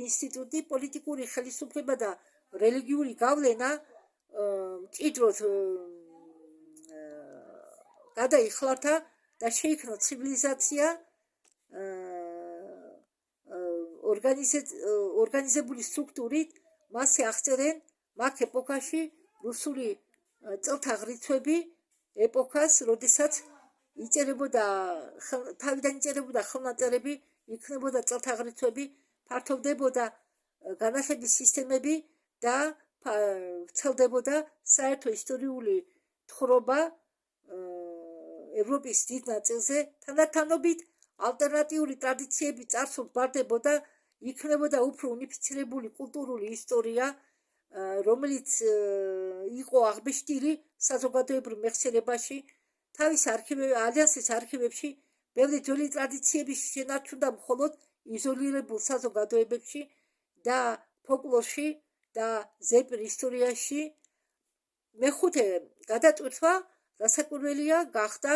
Speaker 1: ინსტიტუტი, პოლიტიკური ხელისუფლება და რელიგიური გავლენა მჭიდროდ გადაიხლართა და შეიქმნა ცივილიზაცია ორგანიზებული სტრუქტურით. მასზე აღწერენ მაგ ეპოქაში რუსული წელთა ღრიცხვები ეპოქას, როდესაც თავიდან იწერებოდა ხელნაწერები, იქნებოდა წელთა ღრიცხვები, ფართოვდებოდა განათლების სისტემები და ვრცელდებოდა საერთო ისტორიული თხრობა ევროპის დიდ ნაწილზე. თანდათანობით ალტერნატიული ტრადიციები წარსულს ბარდებოდა, იქნებოდა უფრო უნიფიცირებული კულტურული ისტორია, რომელიც იყო აღბეჭდილი საზოგადოებრივ მეხსიერებაში. თავის ალიანსის არქივებში ბევრი ძველი ტრადიციები შენარჩუნდა მხოლოდ იზოლირებულ საზოგადოებებში და ფოლკლორში და ზეპირ ისტორიაში. მეხუთე გადატვირთვა რასაკვირველია გახდა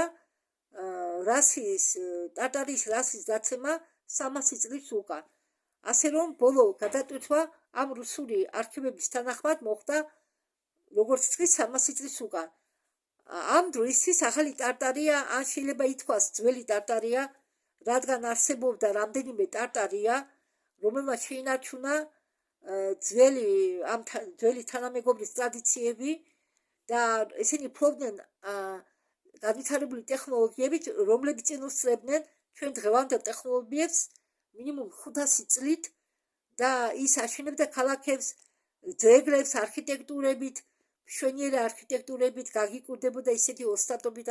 Speaker 1: ტარტარიის რასის დაცემა 300 წლის უკან. ასე რომ ბოლო გადატვირთვა ამ რუსული არქივების თანახმად მოხდა, როგორც თქვი, 300 წლის უკან. ამ დროისთვის ახალი ტარტარია, ან შეიძლება ითქვას ძველი ტარტარია, რადგან არსებობდა რამდენიმე ტარტარია, რომელმაც შეინარჩუნა ძველი თანამეგობრის ტრადიციები და ესენი ფლობდნენ განვითარებული ტექნოლოგიებით, რომლებიც წინუსწრებდნენ ჩვენ დღევანდელ ტექნოლოგიებს მინიმუმ 500 წლით და ის აშენებდა ქალაქებს, ძეგლებს, არქიტექტურებით, მშვენიერი არქიტექტურებით გაგიკვირდებოდა ისეთი ოსტატობით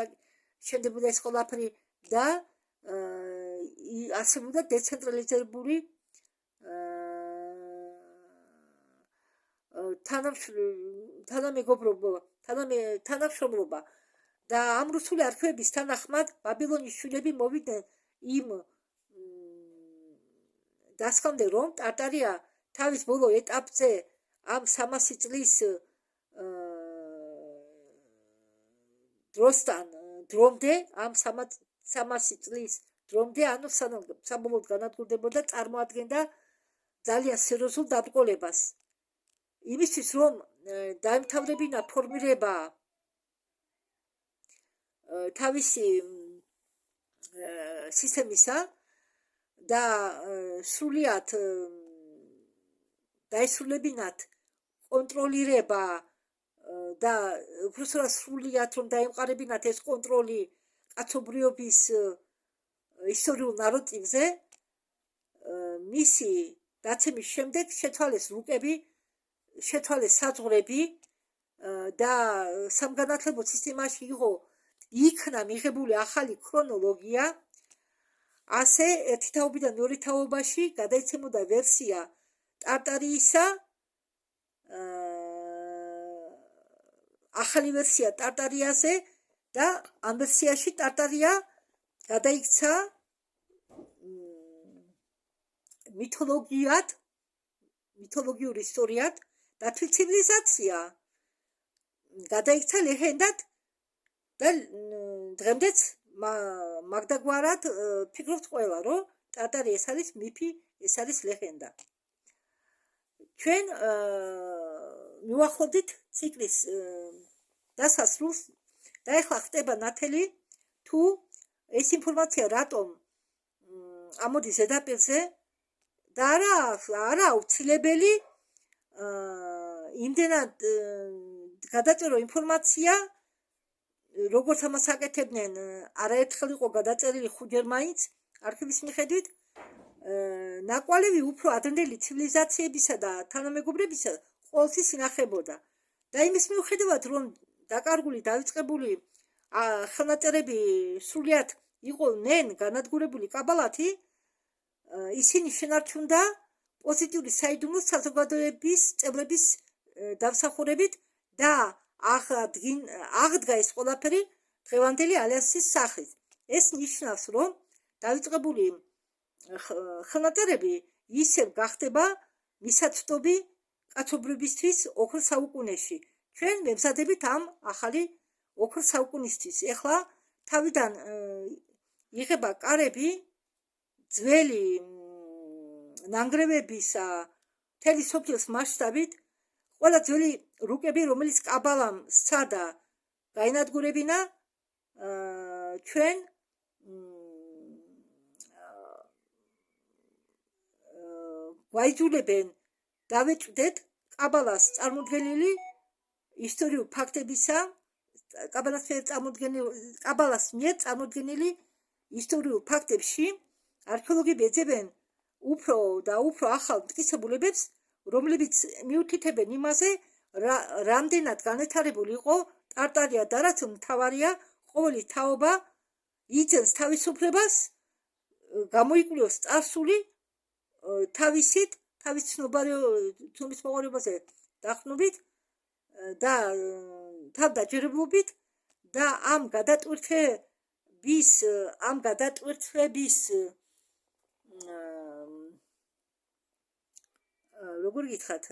Speaker 1: შენდებოდა ეს ყველაფერი და არსებობდა დეცენტრალიზებული თანამშრომლობა და ამ რუსული არქივების თანახმად ბაბილონის შვილები მოვიდნენ იმ დასკვნამდე, რომ ტარტარია თავის ბოლო ეტაპზე ამ 300 წლის დრომდე, ამ 300 წლის დრომდე, ანუ საბოლოოდ განადგურდებოდა, წარმოადგენდა ძალიან სერიოზულ დაბრკოლებას. იმისთვის, რომ დაემთავრებინა ფორმირება თავისი სისტემისა და სრულიად დაესრულებინათ კონტროლირება და უბრალოდ სრულიად რომ დაემყარებინათ ეს კონტროლი კაცობრიობის ისტორიულ ნაროტივზე, მისი დაცემის შემდეგ შეცვალეს რუკები, შეცვალეს საზღვრები და სამგანათლებლო სისტემაში იქნა მიღებული ახალი ქრონოლოგია. ასე ერთი თაობიდან მეორე თაობაში გადაიცემოდა ვერსია ტარტარიისა, ახალი ვერსია ტარტარიაზე და ამ ვერსიაში ტარტარია გადაიქცა მითოლოგიურ ისტორიად და ცივილიზაცია გადაიქცა ლეგენდად და დღემდეც მაგდაგვარად ფიქრობთ ყველა, რომ ტარტარი ეს არის მიფი, ეს არის ლეგენდა. ჩვენ მივახლოვდით ციკლის დასასრულს და ეხლა ხდება ნათელი თუ ეს ინფორმაცია რატომ ამოდის ზედაპირზე და არა აუცილებელი იმდენად გადაწერო ინფორმაცია, როგორც ამას აკეთებდნენ, არაერთხელ იყო გადაწერილი 5-ჯერ მაინც არქივის მიხედვით, ნაკვალევი უფრო ადრინდელი ცივილიზაციებისა და თანამეგობრებისა ყოველთვის ინახებოდა. და იმის მიუხედავად, რომ დაკარგული, დავიწყებული ხელნაწერები სრულიად იყვნენ განადგურებული კაბალათი, ისინი შენარჩუნდა პოზიტიური საიდუმლოს საზოგადოების წევრების დამსახურებით და აღდგა ეს ყველაფერი დღევანდელი ალიანსის სახით. ეს ნიშნავს, რომ დავიწყებული ხელნაწერები ისევ გახდება მისაწვდომი კაცობრიობისთვის ოქროს საუკუნეში. ჩვენ მემზადებით ამ ახალი ოქროს საუკუნისთვის. ეხლა თავიდან იღება კარები ძველი ნანგრევებისა მთელი სოფლის მასშტაბით, ყველა ძველი რუკები, რომელიც კაბალამ სცადა გაინადგურებინა, ჩვენ გვაიძულებენ დავეჭვდეთ კაბალას წარმოდგენილი ისტორიულ ფაქტებისა, კაბალას მიერ წარმოდგენილი ისტორიულ ფაქტებში არქეოლოგები ეძებენ უფრო და უფრო ახალ მტკიცებულებებს, რომლებიც მიუთითებენ იმაზე, რამდენად განვითარებული იყო ტარტარია და რაც მთავარია, ყოველი თაობა იძენს თავისუფლებას, გამოიკვლიოს წარსული თავისით, თავის ცნობისმოყვარეობაზე დახნობით და თავდაჯერებლობით და ამ გადატვირთვების როგორ გითხრათ,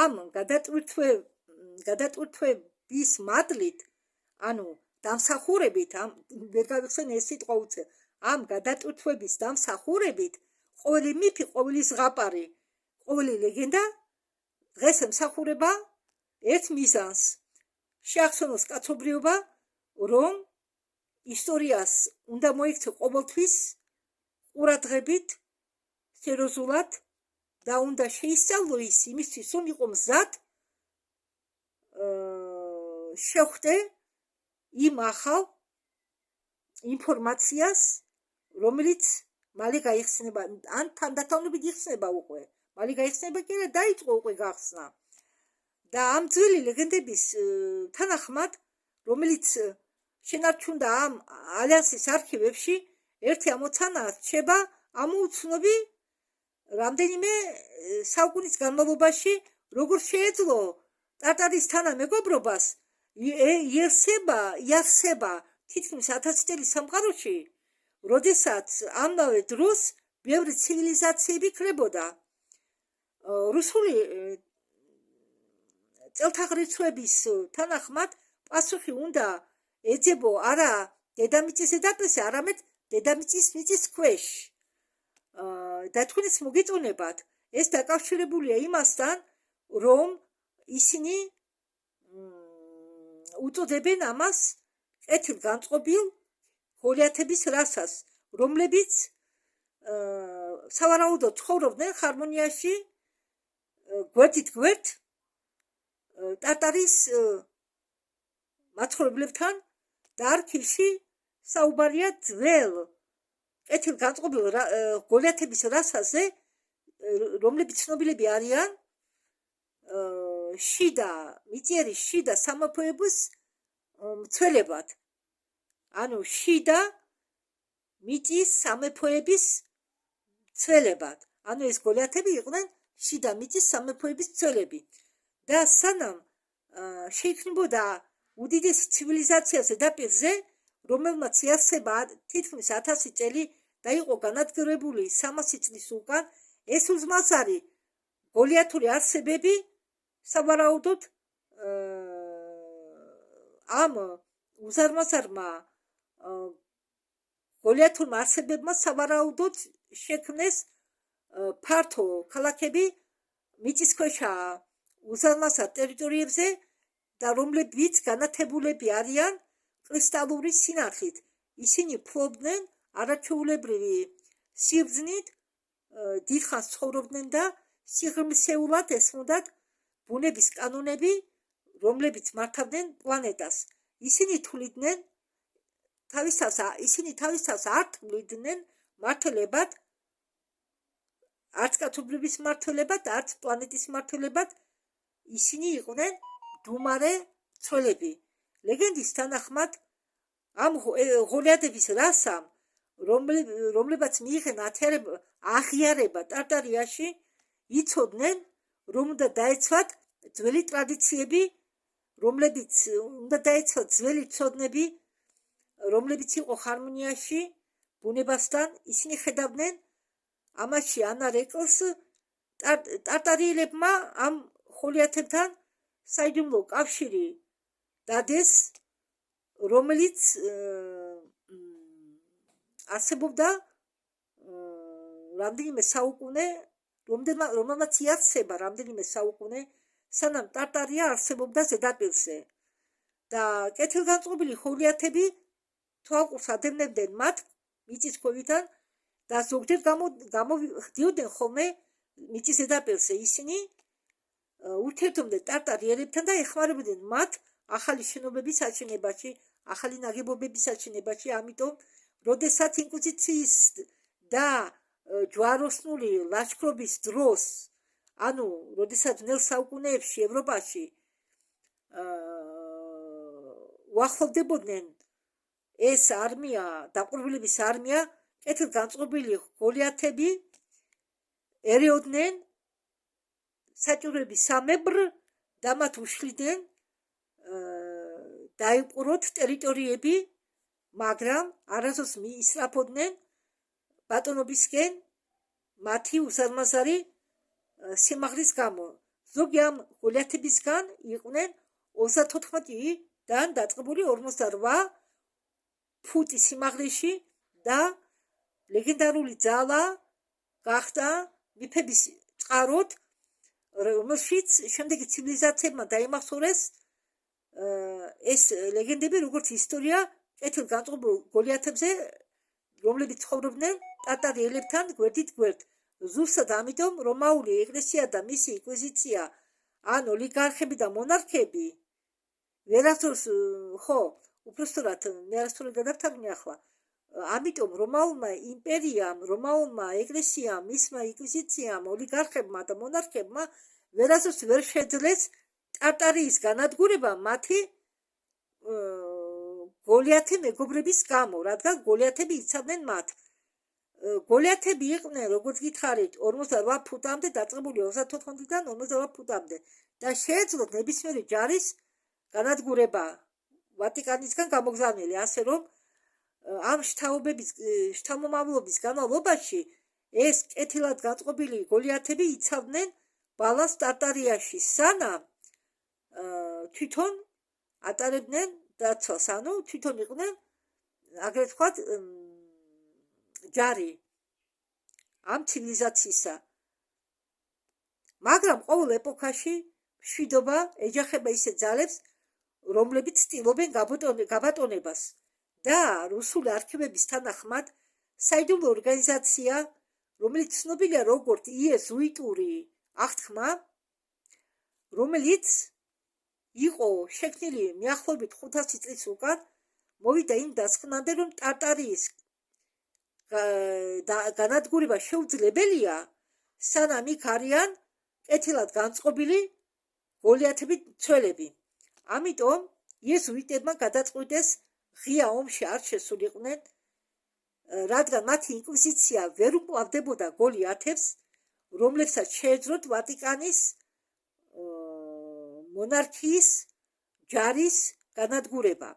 Speaker 1: ამ გადატვირთვების მადლით, ანუ დამსახურებით, ვერ გავიხსენ ეს სიტყვა უცებ, ამ გადატვირთვების დამსახურებით ყოველი მიფი, ყოველი ზღაპარი, ყოველი ლეგენდა დღეს ემსახურება ერთ მიზანს, შეახსენოს კაცობრიობა, რომ ისტორიას უნდა მოიქცე ყოველთვის ყურადღებით, სერიოზულად და უნდა შეისწავლო ის იმისთვის, რომ იყო მზად შეხვდე იმ ახალ ინფორმაციას, რომელიც მალე გაიხსნება ან თანდათანობით იხსნება უკვე მალე გაიხსნება კი არა დაიწყო უკვე გახსნა და ამ ძველი ლეგენდების თანახმად რომელიც შენარჩუნდა ამ ალიანსის არქივებში ერთი ამოცანა რჩება ამოუცნობი რამდენიმე საუკუნის განმავლობაში როგორ შეეძლო ტარტარის თანამეგობრობას იარსება თითქმის 1000 წელი სამყაროში როდესაც ამავე დროს ბევრი ცივილიზაციები ქრებოდა რუსული წელთაღრიცხვების თანახმად პასუხი უნდა ეძებო არა დედამიწის ზედაპირზე არამედ დედამიწის მიწის ქვეშ და თქვენს მოგეწონებათ ეს დაკავშირებულია იმასთან რომ ისინი უწოდებენ ამას კეთილგანწყობილ გოლიათების რასას რომლებიც სავარაუდოდ ცხოვრობდნენ ჰარმონიაში გვერდით გვერდ ტარტარის მაცხოვრებლებთან და არქივში საუბარია ძველ კეთილგანწყობილ გოლიათების რასაზე რომლებიც ცნობილები არიან შიდა მიწიერი შიდა სამეფოების მცველებად ანუ შიდა მიწის სამეფოების მცველებად ანუ ეს გოლიათები იყვნენ შიდა მიწის სამეფოების მცველები და სანამ შეიქმნებოდა უდიდესი ცივილიზაცია ზედაპირზე რომელმაც იარსება თითქმის 1000 წელი და იყო განადგურებული 300 წლის უკან ეს უზმაზარი გოლიათური არსებები სავარაუდოდ ამ უზარმაზარმა გოლიათურმა არსებებმა სავარაუდოდ შექმნეს ფართო ქალაქები მიწისქვეშა უზარმაზარ ტერიტორიებზე და რომლებიც განათებულები არიან კრისტალური სინათლით ისინი ფლობდნენ არაჩვეულებრივი სიბრძნით დიდხანს ცხოვრობდნენ და სიღრმისეულად ესმოდათ ბუნების კანონები რომლებიც მართავდნენ პლანეტას ისინი თვლიდნენ თავისთავს არ თვლიდნენ მართლებად არც კაცობრიობის მართლებად არც პლანეტის მართლებად ისინი იყვნენ მდუმარე ცოლები ლეგენდის თანახმად ამ გოლიათების რასამ რომლებაც მიიღენ აღიარება ტარტარიაში იცოდნენ რომ უნდა დაეცვათ ძველი ტრადიციები რომლებიც უნდა დაეცვათ ძველი ცოდნები რომლებიც იყო ჰარმონიაში ბუნებასთან ისინი ხედავდნენ ამაში ანარეკლს ტარტარიელებმა ამ გოლიათებთან საიდუმლო კავშირი დადეს რომელიც არსებობდა რამდენიმე საუკუნე რომელმაც იარსება რამდენიმე საუკუნე სანამ ტარტარია არსებობდა ზედაპირზე და კეთილგანწყობილი გოლიათები თვალყურს ადევნებდნენ მათ მიწისქვევითან და ზოგჯერ გამოდიოდნენ ხოლმე მიწის ზედაპირზე ისინი ურთიერთობდნენ ტარტარიელებთან და ეხმარებოდნენ მათ ახალი შენობების აშენებაში ახალი ნაგებობების აშენებაში ამიტომ როდესაც ინკვიზიციის და ჯვაროსნული ლაშქრობის დროს ანუ როდესაც ნელ საუკუნეებში ევროპაში უახლოვდებოდნენ ეს არმია დაყრდნობილების არმია კეთილგანწყობილი გოლიათები ერეოდნენ საჭურვების სამებრ და მათ უშლიდნენ დაიპყროთ ტერიტორიები მაგრამ არასდროს მიისწრაფოდნენ ბატონობისკენ მათი უზარმაზარი სიმაღლის გამო ზოგი ამ გოლიათებისგან იყვნენ 34-დან დაწყებული 48 ფუტი სიმაღლეში და ლეგენდარული ძალა გახდა მეფების წყაროდ რომელშიც შემდეგი ცივილიზაციებმა დაიმახსოვრეს ეს ლეგენდები როგორც ისტორია კეთილგანწყობილ გოლიათებზე რომლებიც ცხოვრობდნენ ტარტარიელებთან გვერდით გვერდ ზუსტად ამიტომ რომაული ეკლესია და მისი ინკვიზიცია ან ოლიგარხები და მონარქები ვერასდროს ხო უпростоრად მე არასდროს გადავთარგმნი ახლა ამიტომ რომაულმა იმპერიამ, რომაულმა ეკლესიამ, მისმა ინკვიზიციამ, ოლიგარხებმა და მონარქებმა ვერასდროს ვერ შეძლეს ტარტარიის განადგურება მათი გოლიათე მეგობრების გამო, რადგან გოლიათები იცავდნენ მათ. გოლიათები იყვნენ, როგორც გითხარით, 48 ფუტამდე დაწყებული 34-დან 48 ფუტამდე და შეეძლოთ ნებისმიერი ჯარის განადგურება ვატიკანისგან გამოგზავნილი, ასე რომ ამ შთამომავლობის განმავლობაში ეს კეთილად გაწყობილი გოლიათები იცავდნენ ბალანს ტარტარიაში, სანამ თვითონ ატარებდნენ დაცვას, ანუ თვითონ იყვნენ აგრეთ ვთქვათ ჯარი ამ ცივილიზაციისა. მაგრამ ყოველ ეპოქაში მშვიდობა ეჯახება ისეთ ძალებს, რომლებიც ცდილობენ გაბატონებას და რუსული არქივების თანახმად საიდუმლო ორგანიზაცია, რომელიც ცნობილია როგორც იეზუიტური აღთქმა, რომელიც იყო შექმნილი მიახლოებით 500 წლის უკან, მოვიდა იმ დასკვნამდე, რომ ტარტარიის განადგურება შეუძლებელია, სანამ იქ არიან კეთილად განწყობილი გოლიათები მცველები. ამიტომ იეზუიტებმა გადაწყვიტეს ღია ომში არ შესულიყვნენ, რადგან მათი ინკვიზიცია ვერ უკლავდებოდა გოლიათებს, რომლებსაც შეეძლოთ ვატიკანის მონარქიის ჯარის განადგურება.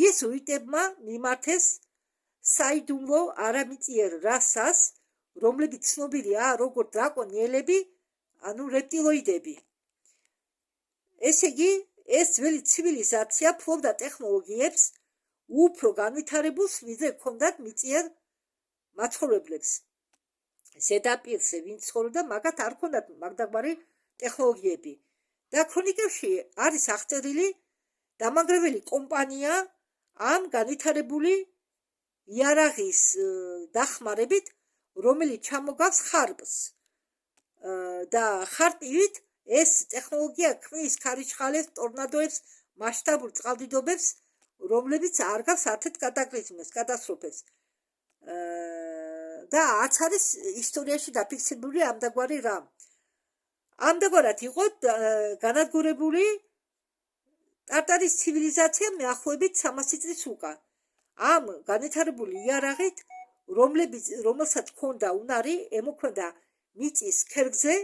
Speaker 1: იეზუიტებმა მიმართეს საიდუმლო არამიწიერ რასას, რომლებიც ცნობილია როგორც დრაკონიელები, ანუ რეპტილოიდები. ესე იგი, ეს ძველი ცივილიზაცია ფლობდა ტექნოლოგიებს უფრო განვითარებულს, ვიდრე ჰქონდათ მიწიერ მაცხოვრებლებს. ზედაპირზე ვინც ცხოვრობდა, მაგათ არ ჰქონდათ მაგდაგმარი ტექნოლოგიები. და ქრონიკებში არის აღწერილი დამანგრეველი კომპანია ამ განვითარებული იარაღის დახმარებით, რომელიც ჩამოგავს ხარბს და ხარტივით ეს ტექნოლოგია ქმნის ქარიშხალებს, ტორნადოებს, მასშტაბურ წყალდიდობებს, რომლებიც არ გავს ათეთ კატაკლიზმებს, კატასტროფებს. და არც არის ისტორიაში დაფიქსირებული ამდაგვარი რამ. ამდაგვარად იყო განადგურებული ტარტარის ცივილიზაცია მიახლოებით 300 წლის უკან. ამ განვითარებული იარაღით, რომელსაც ჰქონდა უნარი ემოქმედა მიწის ქერგზე,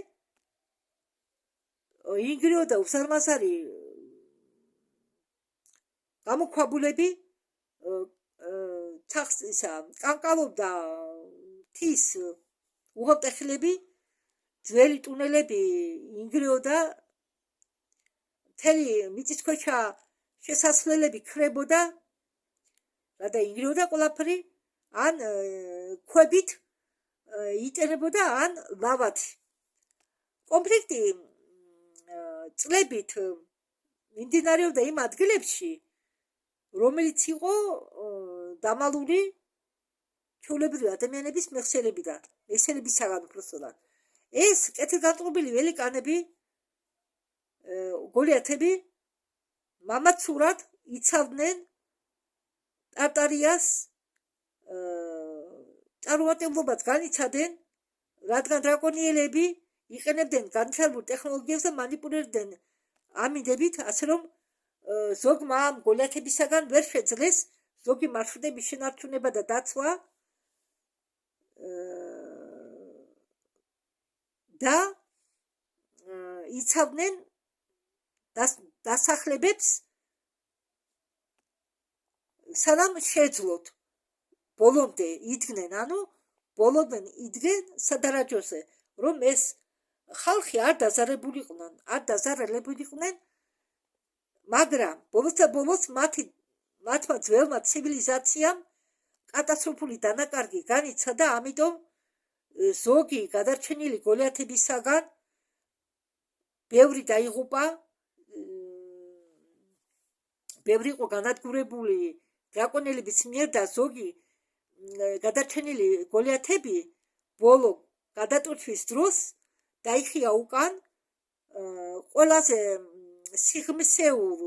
Speaker 1: ინგრიოდა უზარმაზარი გამოქვაბულები, კანკალობდა მთის უღელტეხილები, ძველი ტუნელები ინგრიოდა, მთელი მიწისქვეშა შესასვლელები ქრებოდა, და ინგრიოდა ყველაფერი, ან ქვებით იტენებოდა, ან ლავათი. კონფლიქტი წლებით მიმდინარეობდა იმ ადგილებში, რომელიც იყო დამალული ჩვეულებრივი ადამიანების მეხსიერებისაგან უпростоდან. ეს კეთილგანწყობილი ველიკანები, გოლიათები მამაცურად იცავდნენ ტარტარიას წარუმატებლობას განიცადნენ, რადგან დრაკონიელები იყენებდნენ განვითარებულ ტექნოლოგიებს და მანიპულირებდნენ ამინდებით, ასე რომ ზოგმა ამ გოლიათებისაგან ვერ შეძლეს ზოგი მარშრუტების შენარჩუნება და დაცვა და იცავდნენ დასახლებებს, სანამ შეძლოთ ბოლომდე იდგნენ, ანუ ბოლომდე იდგნენ სადარაჯოზე, რომ ეს ხალხი არ დაზარალებულიყვნენ, მაგრამ ბოლოსა ბოლოს მათმა ძველმა ცივილიზაციამ კატასტროფული დანაკარგი განიცადა, ამიტომ ზოგი გადარჩენილი გოლიათებისაგან ბევრი დაიღუპა, ბევრი იყო განადგურებული დრაკონელების მიერ და ზოგი გადარჩენილი გოლიათები ბოლო გადატვირთვის დროს დაიხია უკან ყველაზე სიღრმისეულ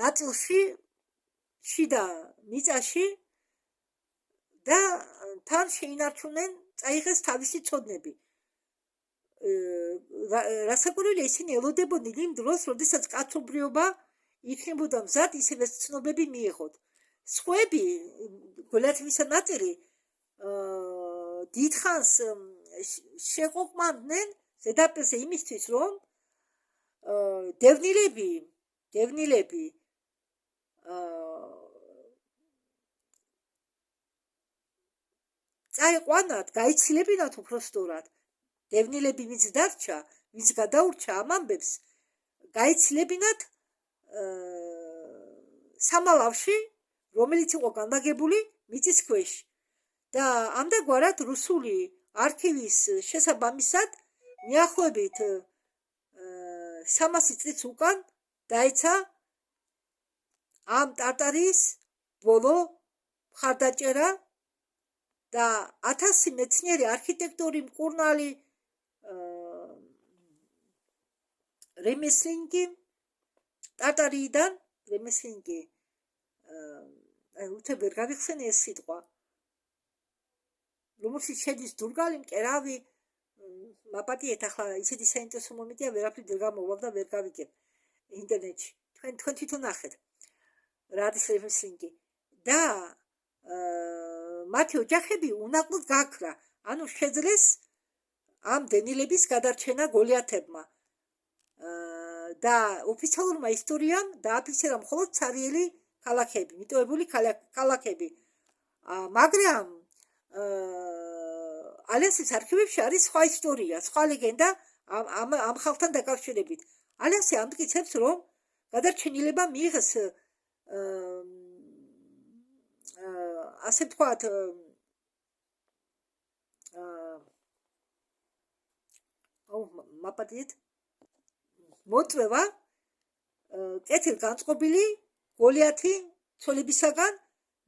Speaker 1: ნაწილში შიდა მიწაში და თან შეინარჩუნენ წაიღეს თავისი ცოდნები. რასაკვირველია, ისინი ელოდებოდნენ იმ დროს, როდესაც კაცობრიობა იქნებოდა მზად ისევე ცნობები მიიღოთ. სხვები, გოლიათის ნაწილი, დიდხანს შეყოყმანდნენ ზედაპირზე იმისთვის, რომ დევნილები წაიყვანათ, გაიცილებინათ უпростоრად. დევნილები ვინც დარჩა, ვინც გადაურჩა ამ ამბებს, გაიცილებინათ სამალავში, რომელიც იყო განლაგებული მიწის ქვეშ. და ამდაგვარად რუსული არქივის შესაბამისად მიახლოებით 300 წლის უკან დაეცა ამ ტარტარიის ბოლო მხარდაჭერა და 1000 მეცნიერი, არქიტექტორი, მკურნალი, რემესლინგი ტარტარიიდან, რემესლინგი უთე ვერ გავიხსენე ეს სიტყვა, რომელშიც შედის დურგალი, მკერავი, მაპატიეთ, ახლა ისეთი საინტერესო მომენტია, ვერაფრით ვერ გამოვალ და ვერ გავიგებ ინტერნეტში. თქვენ თვითონ ნახეთ რა არის რემესლინგი. და მათი ოჯახები უნაკლოდ გაქრა, ანუ შეძლეს ამ დევნილების გადარჩენა გოლიათებმა. და ოფიციალურმა ისტორიამ დააფიქსირა მხოლოდ ცარიელი ქალაქები, მიტოვებული ქალაქები. მაგრამ ალიანსის არქივებში არის სხვა ისტორია, სხვა ლეგენდა ამ ხალხთან დაკავშირებით. ალიანსი ამტკიცებს, რომ გადარჩენილებამ მიიღეს ასე ვთქვათ, მაპატიეთ, მოწვევა კეთილგანწყობილი გოლიათი ცოლებისაგან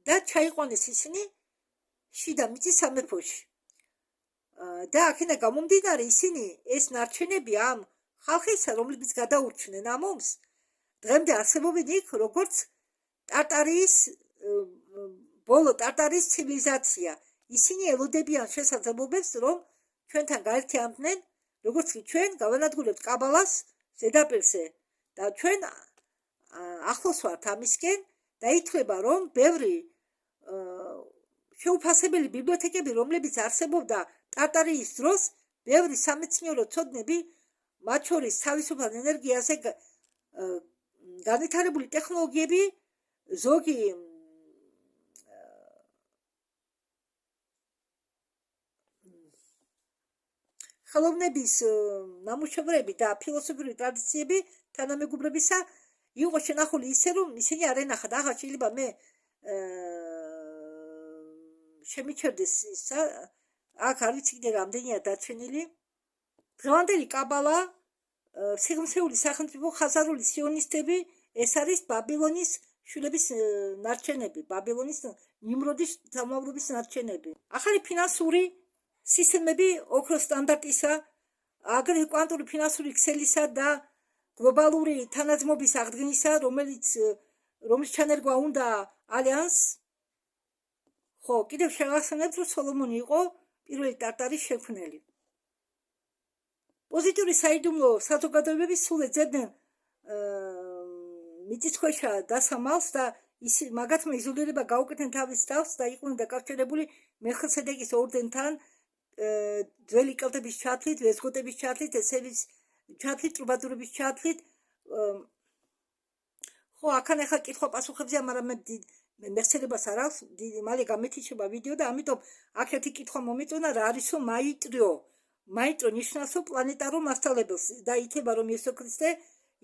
Speaker 1: და ჩაიყვანეს ისინი შიდა მიწის სამეფოში. და აქედან გამომდინარე, ისინი ეს ნარჩენები ამ ხალხისა, რომლებიც გადაურჩნენ ამ ომს, დღემდე არსებობენ იქ, როგორც ბოლო ტარტარიის ცივილიზაცია. ისინი ელოდებიან შესაძლებლობებს, რომ ჩვენთან გაერთიანდნენ, როგორც კი ჩვენ გავანადგურებთ კაბალას ზედაპირზე და ჩვენ ახლოს ვართ ამისკენ და ითვლება, რომ ბევრი შეუფასებელი ბიბლიოთეკები, რომლებიც არსებობდა ტარტარიის დროს, ბევრი სამეცნიერო ცოდნები, მათ შორის თავისუფალ ენერგიაზე განვითარებული ტექნოლოგიები, ზოგი ხელოვნების ნამუშევრები და ფილოსოფიური ტრადიციები თანამეგობრებისა იყო შენახული ისე, რომ ისინი არ ენახათ. ახლა შეიძლება მე შემიჩერდეს ისა, აქ არ ვიცი კიდე რამდენია დარჩენილი. დღევანდელი კაბალა, სიღმსეული სახელმწიფო, ხაზარული სიონისტები, ეს არის ბაბილონის შვილების ნარჩენები, ბაბილონის ნიმროდის დამავლობის ნარჩენები. ახალი ფინანსური სისტემები ოქროს სტანდარტისა, აგრეთვე კვანტური ფინანსური ქსელისა და გლობალური თანაძმობის აღდგენისა, რომლის ჩანერგვა უნდა ალიანსს. ხო, კიდევ შევახსენებთ, რომ სოლომონი იყო პირველი ტარტარის შექმნელი. პოზიტიური საიდუმლო საზოგადოებები სულ ეძებდნენ მიწისქვეშა დასამალს და მაგათმა იზოლირება გაუკეთნენ თავის თავს და იყვნენ დაკავშირებული მელქისედეკის ორდენთან, ძველი კელტების ჩათვლით, ვესგოტების ჩათვლით, ესევის ჩათვლით, ტრუბადურების ჩათვლით. ხო, აქან ახლა კითხვა-პასუხებზეა, მაგრამ მე მეხსენებას არ აქვს, მალე გამეთიშება ვიდეო და ამიტომ აქ ერთი კითხვა მომეწონა, რა არისო მაიტრიო. მაიტრო ნიშნავსო პლანეტარო მასშტაბებს და ითვლება, რომ იესო ქრისტე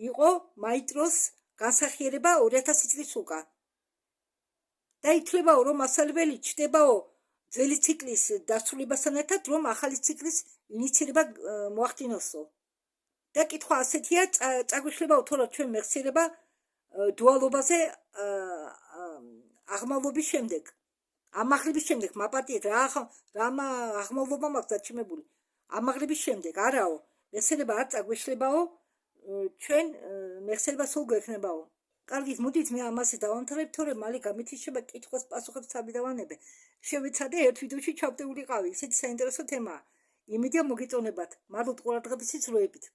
Speaker 1: იყო მაიტროს განსახიერება 2000 წლის უკან. და ითვლებაო, რომ მასწავლებელი ჩნდებაო ძველი ციკლის დასრულებასთან ერთად, რომ ახალი ციკლის ინიცირება მოახდინოსო. და კითხვა ასეთია, წაგვიშლებაო თორემ ჩვენ მეხსიერება დუალობაზე აღმავლობის შემდეგ. ამაღლების შემდეგ, მაპატიეთ, რა აღმავლობა მაქვს დაჩემებული. ამაღლების შემდეგ, არაო, მეხსიერება არ წაგვიშლებაო, ჩვენ მეხსიერება სულ გვექნებაო. კარგით, მოდით მე ამაზე დავამთავრებ, თორემ მალე გამეთიშება კითხოს პასუხებს თავიდანვანებე. შევეცადე ერთ ვიდეოში ჩავდეულიყავი, ისეთი საინტერესო თემაა. იმედია მოგეწონებათ. მადლობთ ყურადღებისთვის, როებით.